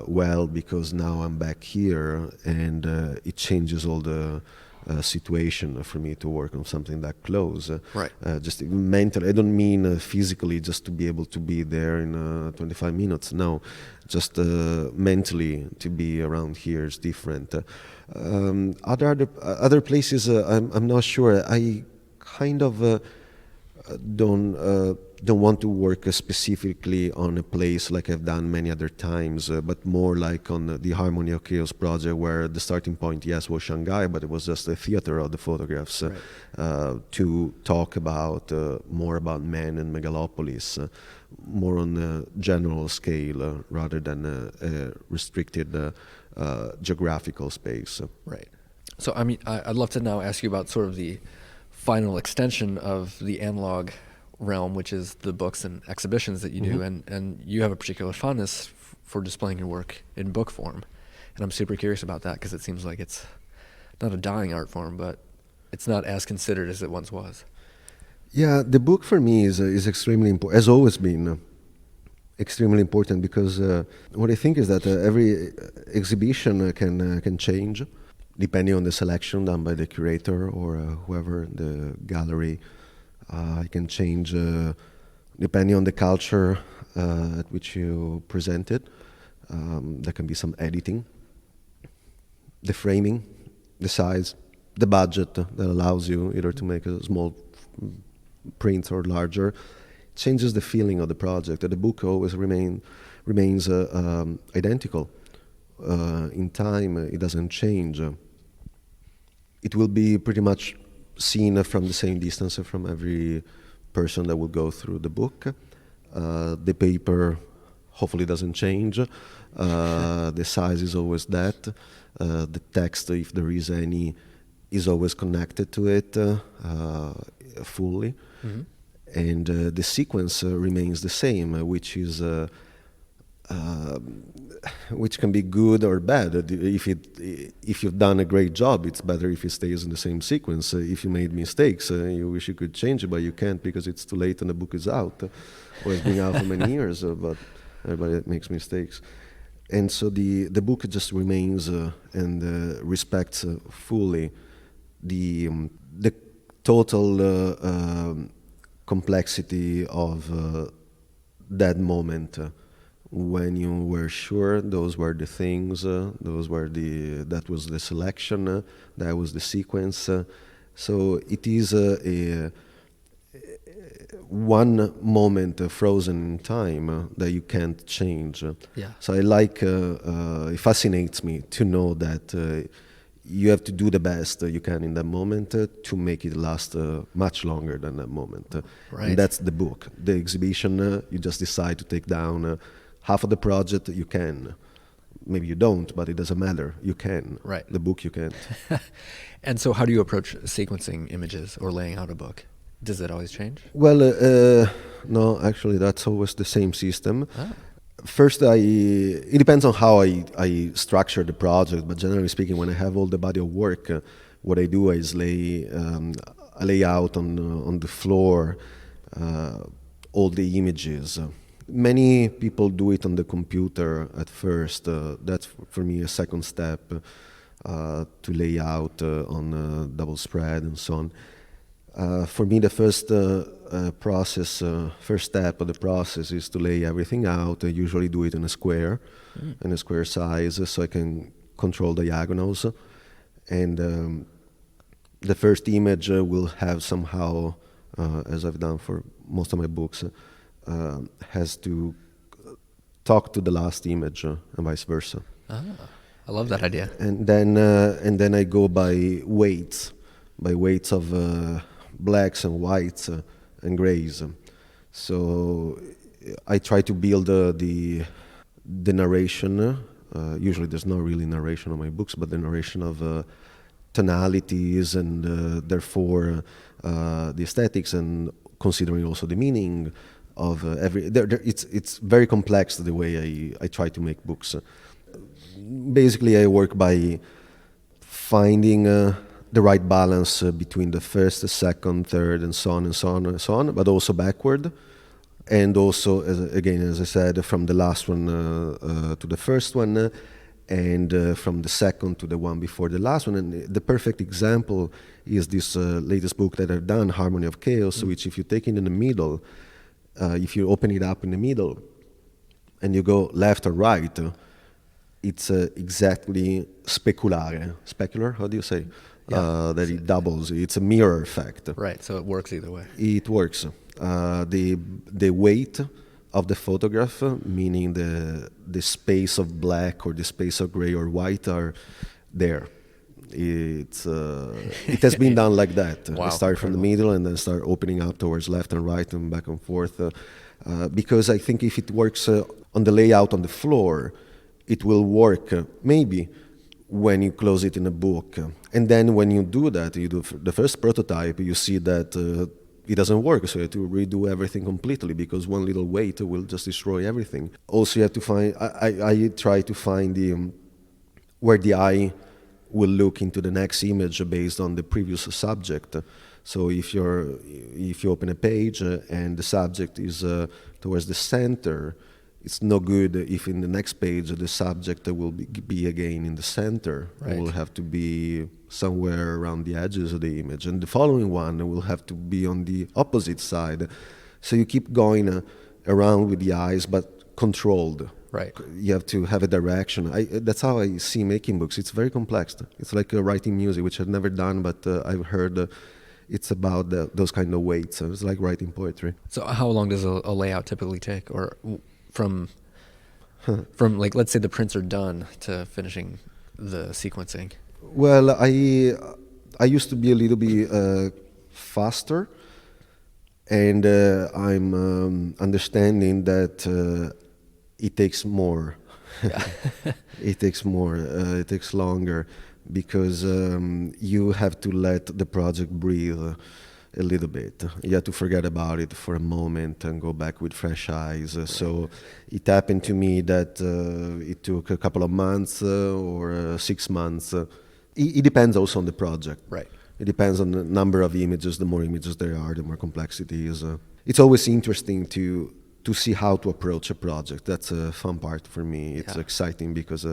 Well, because now I'm back here, and it changes all the situation for me to work on something that close. Just mentally, I don't mean physically, just to be able to be there in 25 minutes. No, just mentally to be around here is different. Other places, I'm not sure. I kind of don't want to work specifically on a place like I've done many other times, but more like on the Harmony of Chaos project, where the starting point, was Shanghai, but it was just a theater of the photographs to talk about more about men and megalopolis, more on a general scale rather than a restricted geographical space. So, I mean, I'd love to now ask you about sort of the final extension of the analog realm, which is the books and exhibitions that you do, and you have a particular fondness for displaying your work in book form, and I'm super curious about that, because it seems like it's not a dying art form, but it's not as considered as it once was. The book for me is extremely important, has always been extremely important, because what I think is that every exhibition can change depending on the selection done by the curator or whoever in the gallery. It can change depending on the culture at which you present it. There can be some editing, the framing, the size, the budget that allows you either to make a small print or larger, changes the feeling of the project. The book always remains identical. In time, it doesn't change. It will be pretty much seen from the same distance from every person that will go through the book. The paper hopefully doesn't change. The size is always that. The text, if there is any, is always connected to it fully. Mm-hmm. And the sequence remains the same, which can be good or bad. If you've done a great job, it's better if it stays in the same sequence. If you made mistakes, you wish you could change it, but you can't because it's too late and the book is out, or it's been out for many years. But everybody makes mistakes, and so the book just remains and respects fully the total complexity of that moment. When you were sure those were the things, that was the selection, that was the sequence. So it is one moment frozen in time that you can't change. Yeah. So I like, it fascinates me to know that you have to do the best you can in that moment to make it last much longer than that moment. Right. And that's the book. The exhibition, you just decide to take down half of the project, you can. Maybe you don't, but it doesn't matter. You can. Right. The book you can't. And so how do you approach sequencing images or laying out a book? Does it always change? Well, no, actually that's always the same system. Ah. First, it depends on how I structure the project, but generally speaking, when I have all the body of work, what I do is I lay out on the floor all the images. Many people do it on the computer at first. That's for me a second step to lay out on double spread and so on. For me, the first first step of the process is to lay everything out. I usually do it in a square size, so I can control diagonals. And the first image will have somehow, as I've done for most of my books, has to talk to the last image and vice versa. Ah, I love that idea. And then I go by weights of blacks and whites and grays. So I try to build the narration. Usually there's no really narration on my books, but the narration of tonalities and therefore the aesthetics, and considering also the meaning of every. It's very complex the way I try to make books. Basically, I work by finding the right balance between the first, the second, third, and so on and so on and so on, but also backward. And also, as I said, from the last one to the first one, and from the second to the one before the last one. And the perfect example is this latest book that I've done, Harmony of Chaos, which if you take it in the middle, if you open it up in the middle, and you go left or right, it's exactly specular, how do you say? Yeah. That it doubles. It's a mirror effect. Right, so it works either way. It works. The weight of the photograph, meaning the space of black or the space of gray or white, are there. It has been done like that. Wow, I start from the middle and then start opening up towards left and right and back and forth. Because I think if it works on the layout on the floor, it will work maybe when you close it in a book. And then when you do that, you do the first prototype, you see that it doesn't work, so you have to redo everything completely because one little weight will just destroy everything. Also, you have to find, I try to find where the eye will look into the next image based on the previous subject. So if you open a page and the subject is towards the center, it's no good if in the next page the subject will be again in the center. Right. It will have to be somewhere around the edges of the image. And the following one will have to be on the opposite side. So you keep going around with the eyes, but controlled. Right. You have to have a direction. That's how I see making books. It's very complex. It's like writing music, which I've never done, but I've heard it's about those kind of weights. So it's like writing poetry. So how long does a layout typically take, or from like, let's say the prints are done to finishing the sequencing? Well, I used to be a little bit faster, and I'm understanding that it takes more. Yeah. It takes more. It takes longer because you have to let the project breathe a little bit. You have to forget about it for a moment and go back with fresh eyes. So it happened to me that it took a couple of months or 6 months. It depends also on the project. Right. It depends on the number of images. The more images there are, the more complexity is. It's always interesting to see how to approach a project. That's a fun part for me. It's exciting because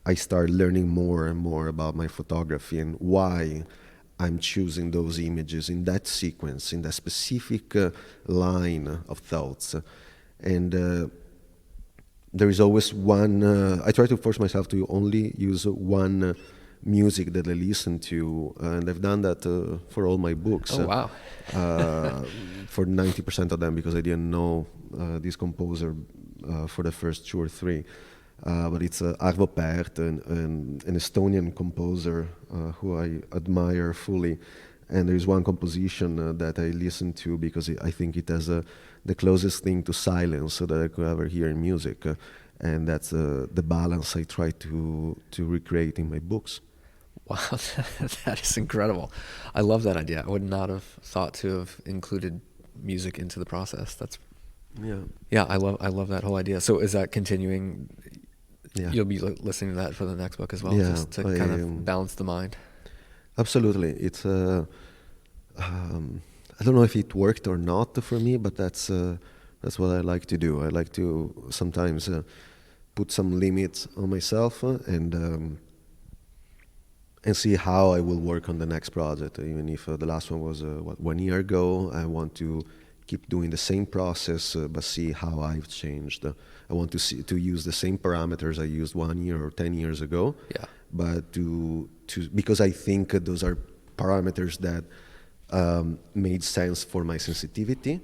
I start learning more and more about my photography and why I'm choosing those images in that sequence, in that specific line of thoughts. And there is always one, I try to force myself to only use one music that I listen to, and I've done that for all my books. Oh, wow. For 90% of them, because I didn't know this composer for the first 2 or 3. But it's Arvo Pärt, an Estonian composer who I admire fully. And there's one composition that I listen to because I think it has the closest thing to silence that I could ever hear in music. And that's the balance I try to recreate in my books. Wow, that is incredible. I love that idea. I would not have thought to have included music into the process. That's I love that whole idea. So is that continuing? Yeah. You'll be listening to that for the next book as well, Yeah, just to kind of balance the mind. Absolutely. It's I don't know if it worked or not for me, but that's what I like to do. I like to sometimes put some limits on myself and see how I will work on the next project. Even if the last one was 1 year ago, I want to keep doing the same process, but see how I've changed. I want to use the same parameters I used 1 year or 10 years ago. Yeah. But because I think those are parameters that made sense for my sensitivity,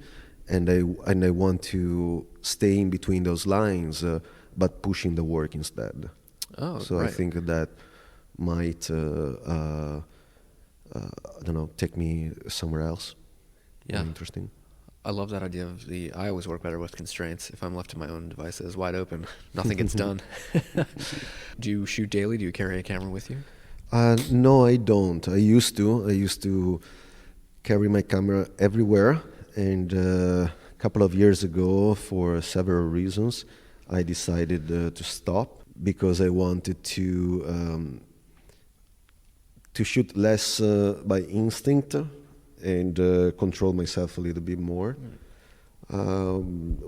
and I want to stay in between those lines, but pushing the work instead. Oh, so right. I think that might I don't know, take me somewhere else. Yeah. Interesting. I love that idea of I always work better with constraints. If I'm left to my own devices, wide open, nothing gets done. Do you shoot daily? Do you carry a camera with you? No, I don't. I used to carry my camera everywhere, and a couple of years ago, for several reasons, I decided to stop because I wanted to shoot less by instinct and control myself a little bit more,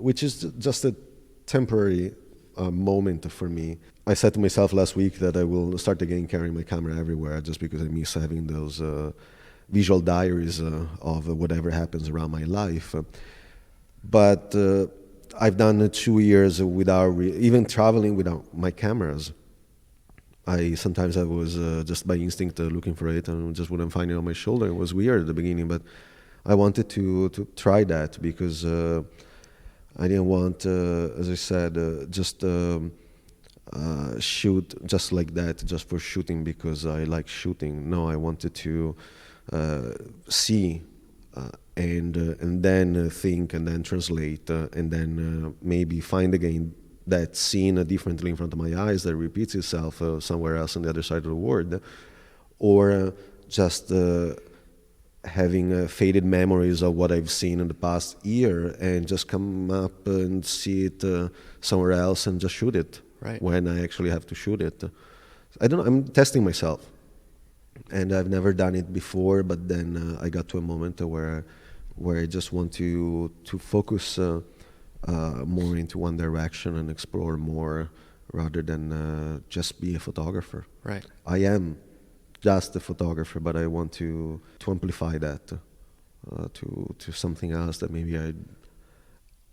which is just a temporary moment for me. I said to myself last week that I will start again carrying my camera everywhere just because I miss having those visual diaries of whatever happens around my life. But I've done 2 years without even traveling without my cameras. Sometimes I was just by instinct looking for it and just wouldn't find it on my shoulder. It was weird at the beginning, but I wanted to try that because I didn't want, as I said, just shoot just like that, just for shooting because I like shooting. No, I wanted to see and then think and then translate and then maybe find again that scene differently in front of my eyes that repeats itself somewhere else on the other side of the world, or just having faded memories of what I've seen in the past year and just come up and see it somewhere else and just shoot it when I actually have to shoot it. I don't know, I'm testing myself, and I've never done it before, but then I got to a moment where I just want to focus more into one direction and explore more rather than just be a photographer. Right. I am just a photographer, but I want to amplify that. to something else that maybe I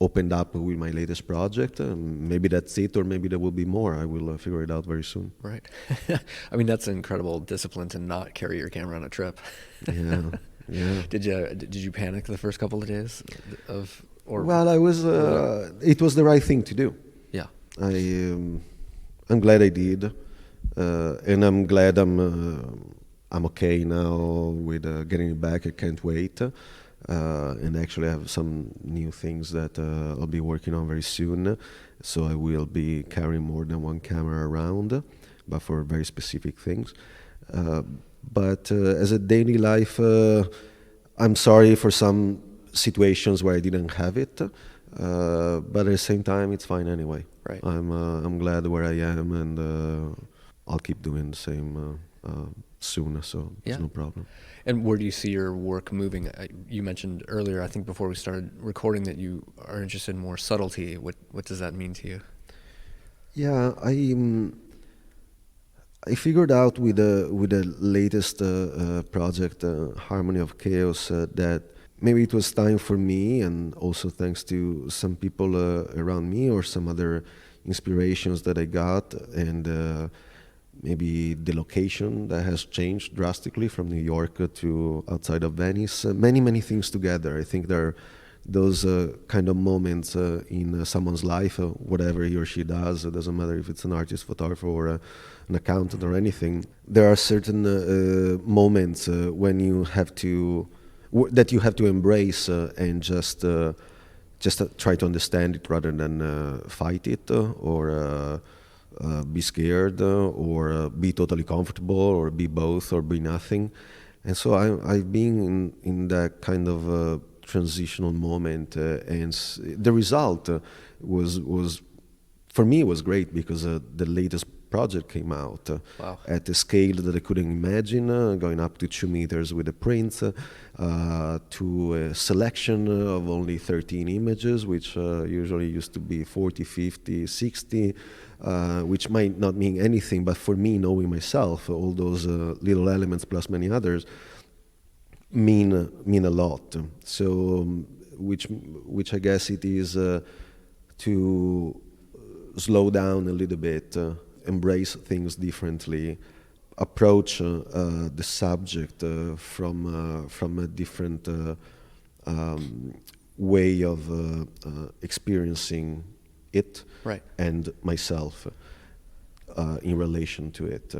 opened up with my latest project. Maybe that's it, or maybe there will be more. I will figure it out very soon. Right. I mean, that's an incredible discipline to not carry your camera on a trip. Yeah, yeah. Did you panic the first couple of days of or? Well, I was. It was the right thing to do. Yeah. I'm glad I did, and I'm glad I'm okay now with getting it back. I can't wait. And actually I have some new things that I'll be working on very soon. So I will be carrying more than one camera around, but for very specific things. But as a daily life, I'm sorry for some situations where I didn't have it. But at the same time, it's fine anyway. Right. I'm glad where I am, and I'll keep doing the same soon. So there's no problem. And where do you see your work moving? You mentioned earlier, I think before we started recording, that you are interested in more subtlety. What does that mean to you? Yeah, I figured out with the latest project, Harmony of Chaos, that maybe it was time for me, and also thanks to some people around me or some other inspirations that I got, and maybe the location that has changed drastically from New York to outside of Venice. Many things together. I think there are those kind of moments in someone's life, whatever he or she does. It doesn't matter if it's an artist, photographer, or an accountant or anything. There are certain moments when you have to that you have to embrace and just try to understand it rather than fight it or be scared or be totally comfortable or be both or be nothing. And so I've been in that kind of transitional moment, and the result was for me was great because the latest project came out at a scale that I couldn't imagine, going up to 2 meters with the prints, to a selection of only 13 images, which usually used to be 40, 50, 60, which might not mean anything, but for me, knowing myself, all those little elements plus many others mean a lot. So, which I guess it is to slow down a little bit, embrace things differently, approach the subject from a different way of experiencing it, right, and myself in relation to it.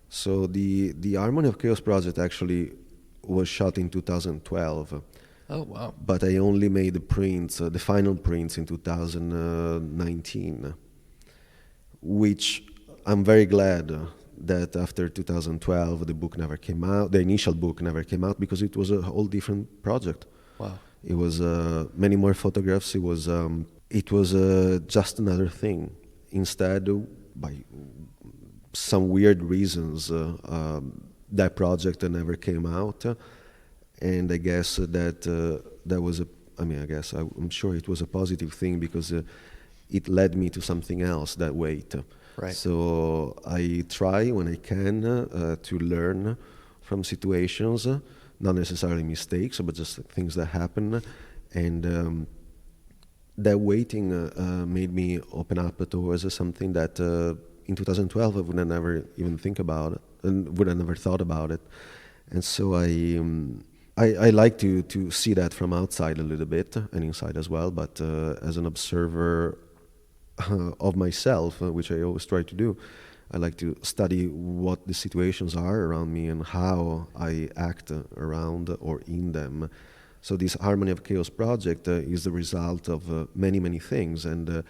So the Harmony of Chaos project actually was shot in 2012. Oh, wow. But I only made the prints, the final prints, in 2019, which I'm very glad that after 2012 the book never came out, the initial book never came out, because it was a whole different project. Wow. It was many more photographs. It was just another thing. Instead, by some weird reasons, that project never came out, and I guess that was I'm sure it was a positive thing, because it led me to something else that weight. Right. So I try when I can to learn from situations, not necessarily mistakes, but just things that happen, and that waiting made me open up towards something that in 2012 I would have never even think about it, and would have never thought about it. And so I like to see that from outside a little bit, and inside as well, but as an observer of myself, which I always try to do. I like to study what the situations are around me and how I act around or in them. So this Harmony of Chaos project is the result of many things, and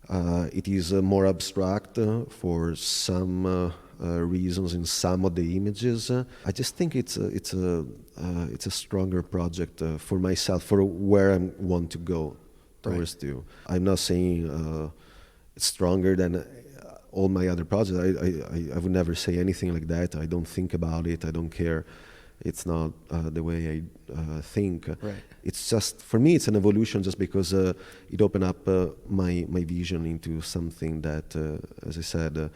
it is more abstract for some reasons in some of the images. I just think it's a stronger project for myself, for where I want to go towards to. I'm not saying it's stronger than all my other projects. I would never say anything like that. I don't think about it. I don't care. It's not the way I think. Right. It's just, for me, it's an evolution, just because it opened up my vision into something that, as I said,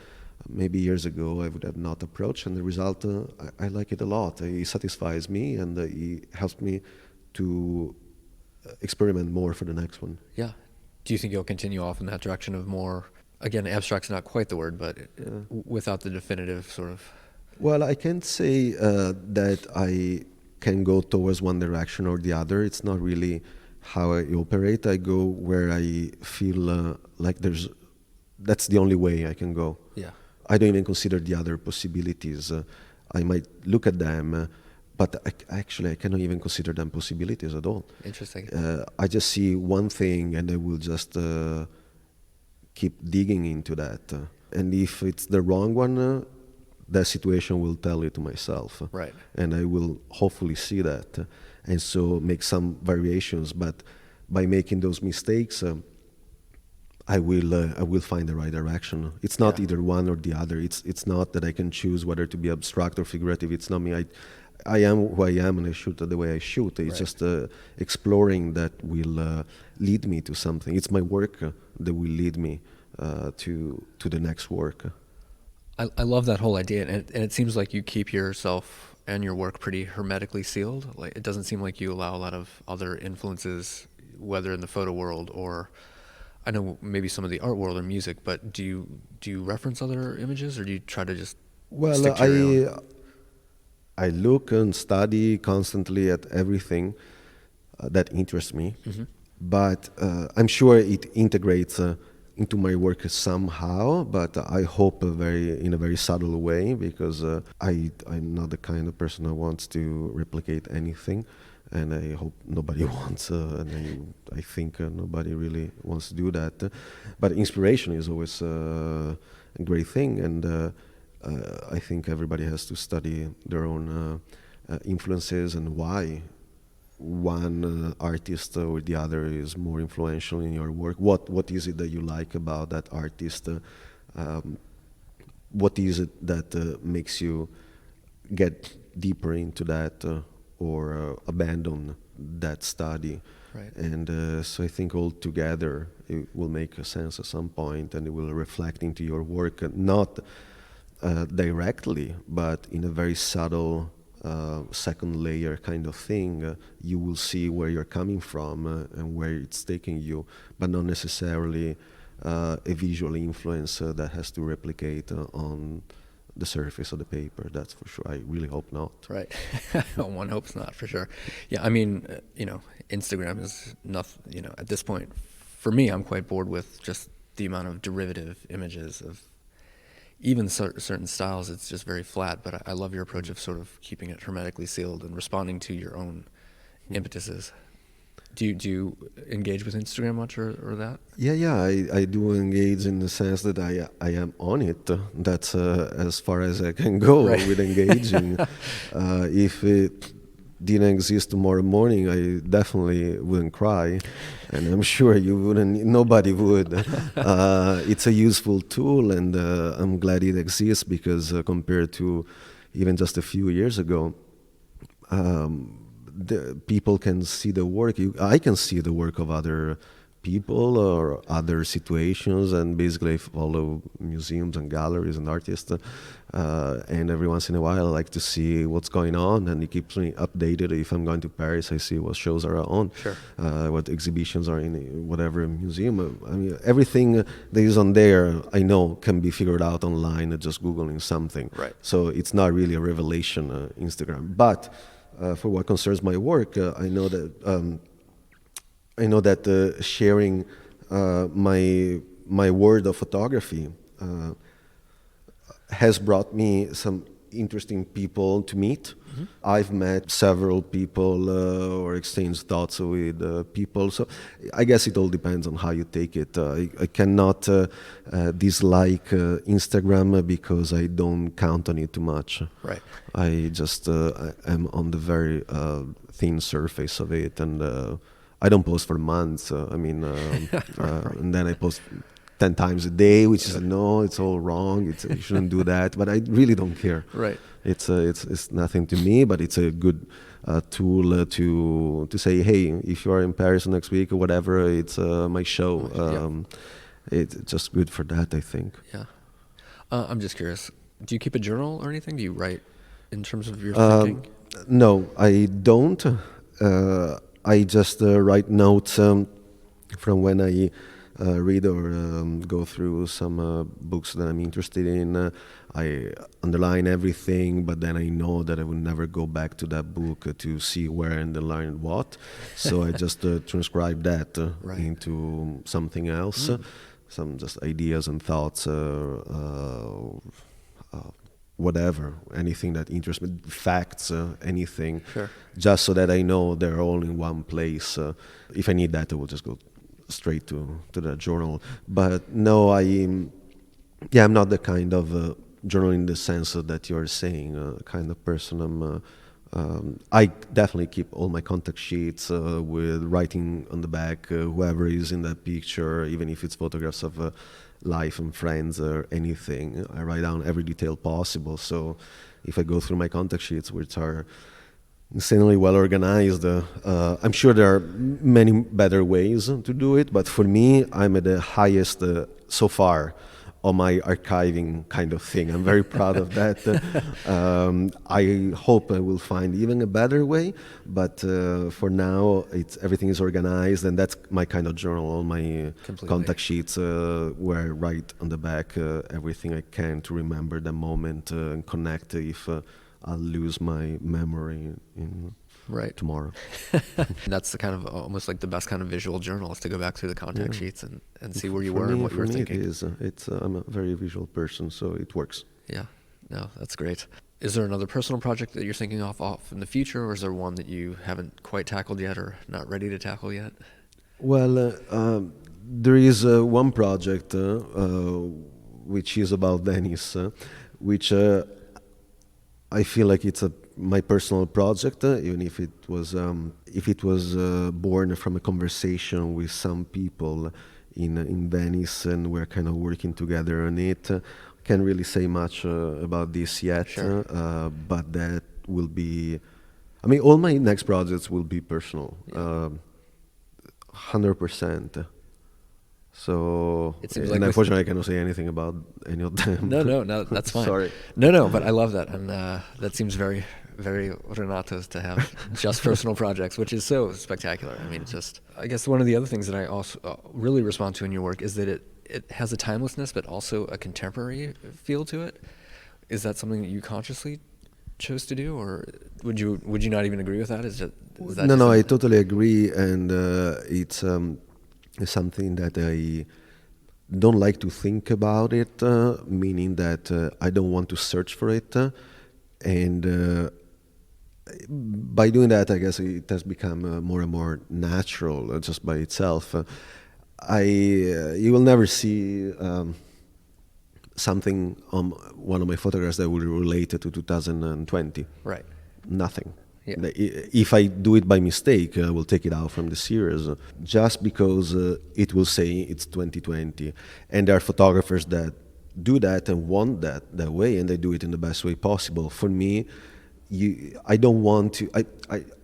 maybe years ago I would have not approached, and the result, I like it a lot. It satisfies me, and it helps me to experiment more for the next one. Yeah. Do you think you'll continue off in that direction of more, again, abstract's not quite the word, but without the definitive sort of... Well, I can't say that I can go towards one direction or the other. It's not really how I operate. I go where I feel like that's the only way I can go. Yeah. I don't even consider the other possibilities. I might look at them, but I cannot even consider them possibilities at all. Interesting. I just see one thing and I will just keep digging into that. And if it's the wrong one, that situation will tell it to myself. Right. And I will hopefully see that. And so make some variations. But by making those mistakes, I will find the right direction. It's not either one or the other. It's not that I can choose whether to be abstract or figurative. It's not me. I am who I am, and I shoot the way I shoot. It's just exploring that will lead me to something. It's my work that will lead me to the next work. I love that whole idea, and it seems like you keep yourself and your work pretty hermetically sealed. Like, it doesn't seem like you allow a lot of other influences, whether in the photo world or, I know maybe some of the art world or music, but do you reference other images, or do you try to just stick to your own? I look and study constantly at everything that interests me, but I'm sure it integrates into my work somehow, but I hope in a very subtle way, because I'm not the kind of person who wants to replicate anything, and I hope nobody wants, and I think nobody really wants to do that. But inspiration is always a great thing, and I think everybody has to study their own influences and why one artist or the other is more influential in your work. What is it that you like about that artist? What is it that makes you get deeper into that or abandon that study? Right. And so I think all together it will make a sense at some point, and it will reflect into your work, not directly, but in a very subtle second layer kind of thing. You will see where you're coming from and where it's taking you, but not necessarily a visual influence that has to replicate on the surface of the paper. That's for sure. I really hope not. Right. One hopes not, for sure. Yeah, I mean, Instagram is nothing, at this point, for me, I'm quite bored with just the amount of derivative images of even certain styles. It's just very flat, but I love your approach of sort of keeping it hermetically sealed and responding to your own impetuses. Do you engage with Instagram much or that? Yeah, I do engage in the sense that I am on it. That's as far as I can go with engaging. If it didn't exist tomorrow morning, I definitely wouldn't cry, and I'm sure you wouldn't. Nobody would. It's a useful tool, and I'm glad it exists, because compared to even just a few years ago, the people can see the work. I can see the work of other people or other situations, and basically I follow museums and galleries and artists, and every once in a while I like to see what's going on, and it keeps me updated. If I'm going to Paris, I see what shows are on, what exhibitions are in whatever museum. I mean, everything that is on there I know can be figured out online, just Googling something. Right. So it's not really a revelation, Instagram. But for what concerns my work, I know that sharing my world of photography has brought me some interesting people to meet. I've met several people or exchanged thoughts with people. So I guess it all depends on how you take it. I cannot dislike Instagram because I don't count on it too much. Right. I just am on the very thin surface of it, and I don't post for months. And then I post 10 times a day, which is it's all wrong. You shouldn't do that. But I really don't care. Right. It's nothing to me, but it's a good tool to say, hey, if you are in Paris next week or whatever, it's my show. It's just good for that, I think. Yeah. I'm just curious. Do you keep a journal or anything? Do you write in terms of your thinking? No, I don't. I just write notes from when I read or go through some books that I'm interested in. I underline everything, but then I know that I will never go back to that book to see where I underlined what. So I just transcribe that Right. into something else, some just ideas and thoughts, whatever, anything that interests me, facts, anything, Sure. just so that I know they're all in one place. If I need that, I will just go straight to the journal. But no, I'm not the kind of journal in the sense that you're saying, kind of person. I definitely keep all my contact sheets with writing on the back, whoever is in that picture, even if it's photographs of life and friends or anything. I write down every detail possible. So if I go through my contact sheets, which are insanely well organized, I'm sure there are many better ways to do it, but for me, I'm at the highest so far on my archiving kind of thing. I'm very proud of that. I hope I will find even a better way, but for now, everything is organized, and that's my kind of journal. All my Completely. contact sheets, where I write on the back everything I can to remember the moment and connect if I'll lose my memory in Right. tomorrow. That's the kind of almost like the best kind of visual journal is to go back through the contact sheets and see where you For were me, and what you were for me thinking. it is. I'm a very visual person, so it works. Yeah, no, that's great. Is there another personal project that you're thinking off in the future, or is there one that you haven't quite tackled yet or not ready to tackle yet? Well, there is one project which is about Venice, which I feel like it's my personal project, even if it was born from a conversation with some people in Venice, and we're kind of working together on it. Can't really say much about this yet, Sure. but that will be. I mean, all my next projects will be personal, Yeah. 100%. So, It seems and like with- unfortunately, I cannot say anything about any of them. No, that's fine. Sorry. No, but I love that, and that seems very, very Renato's to have just personal projects, which is so spectacular. I mean, it's just. I guess one of the other things that I also really respond to in your work is that it has a timelessness, but also a contemporary feel to it. Is that something that you consciously chose to do, or would you not even agree with that? Is that No, I totally agree, and it's something that I don't like to think about it, meaning that I don't want to search for it, and by doing that, I guess it has become more and more natural just by itself. You will never see something on one of my photographs that will be related to 2020. Right. Nothing. Yeah. If I do it by mistake, I will take it out from the series just because it will say it's 2020. And there are photographers that do that and want that way, and they do it in the best way possible. For me, I don't want to.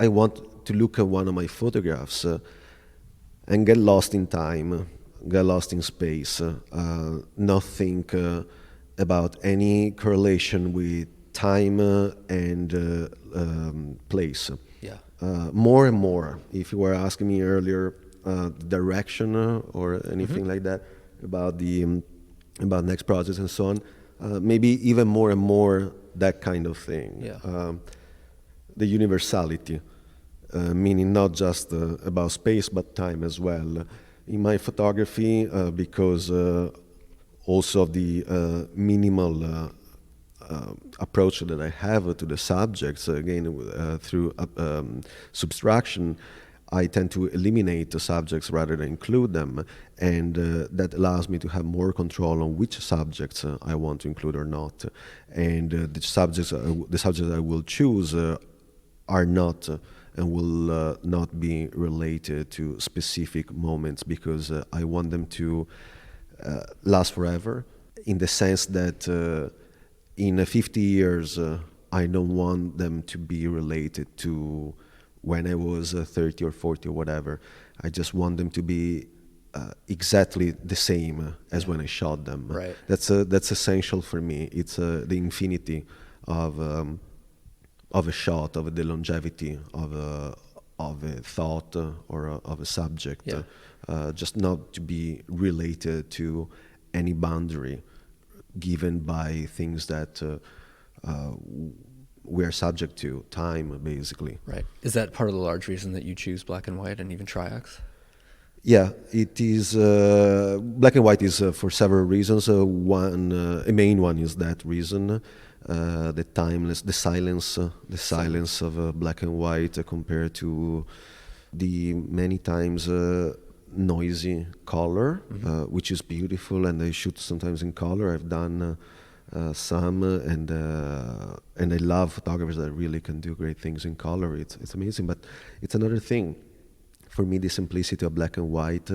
I want to look at one of my photographs and get lost in time, get lost in space, not think about any correlation with time and place. Yeah. More and more, if you were asking me earlier, direction or anything like that about about next projects and so on, maybe even more and more that kind of thing. Yeah. The universality, meaning not just about space but time as well. In my photography, because also of the minimal approach that I have to the subjects, again through subtraction, I tend to eliminate the subjects rather than include them, and that allows me to have more control on which subjects I want to include or not. And the subjects I will choose are not and will not be related to specific moments, because I want them to last forever, in the sense that in 50 years, I don't want them to be related to when I was 30 or 40 or whatever. I just want them to be exactly the same as when I shot them. Right. That's essential for me. It's the infinity of a shot, of the longevity of a thought or of a subject, Yeah. just not to be related to any boundary given by things that we're subject to, time, basically. Right. Is that part of the large reason that you choose black and white and even triax? Yeah, it is. Black and white is for several reasons. A main one is that reason, the timeless, the silence of black and white compared to the many times noisy color, which is beautiful, and I shoot sometimes in color. I've done some, and I love photographers that really can do great things in color. It's amazing, but it's another thing. For me, the simplicity of black and white,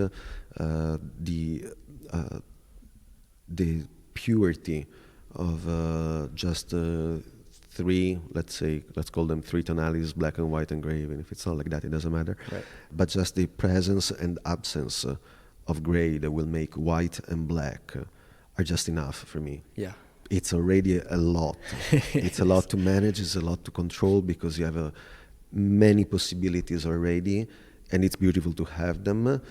the purity of just three, let's call them three tonalities, black and white and gray, even if it's not like that, it doesn't matter. Right. But just the presence and absence of gray that will make white and black are just enough for me. Yeah. It's already a lot. It's a lot to manage, it's a lot to control, because you have many possibilities already, and it's beautiful to have them,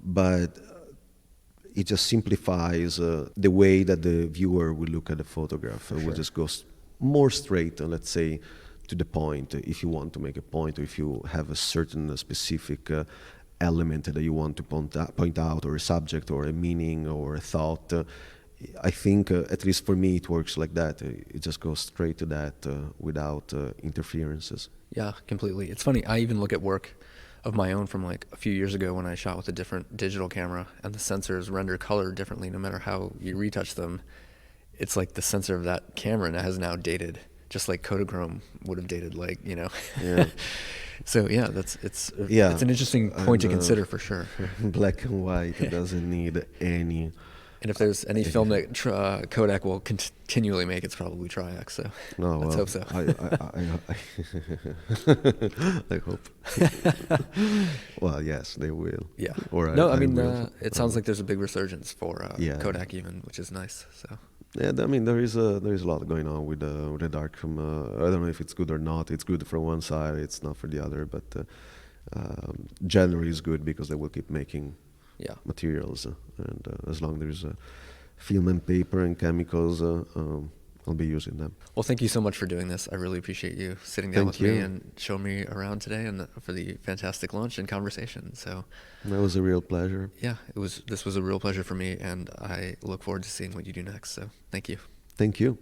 but it just simplifies the way that the viewer will look at the photograph. Will just go more straight, let's say, to the point, if you want to make a point, or if you have a certain specific element that you want to point out, or a subject, or a meaning, or a thought. I think, at least for me, it works like that. It just goes straight to that without interferences. Yeah, completely. It's funny, I even look at work of my own from like a few years ago when I shot with a different digital camera, and the sensors render color differently no matter how you retouch them. It's like the sensor of that camera has now dated, just like Kodachrome would have dated, like, you know. Yeah. So yeah, it's an interesting point to consider for sure. Black and white doesn't need any. And if there's any film that Kodak will continually make, it's probably triax. So let's hope so. I hope. Well, yes, they will. Yeah. Or I mean, it sounds like there's a big resurgence for Kodak even, which is nice. So. Yeah, I mean, there is a lot going on with the darkroom. I don't know if it's good or not. It's good for one side, it's not for the other. But generally, it's good because they will keep making materials, and as long as there's film and paper and chemicals, I'll be using them. Well, thank you so much for doing this. I really appreciate you sitting down with me and showing me around today, and for the fantastic lunch and conversation. So that was a real pleasure. Yeah, this was a real pleasure for me, and I look forward to seeing what you do next. So thank you. Thank you.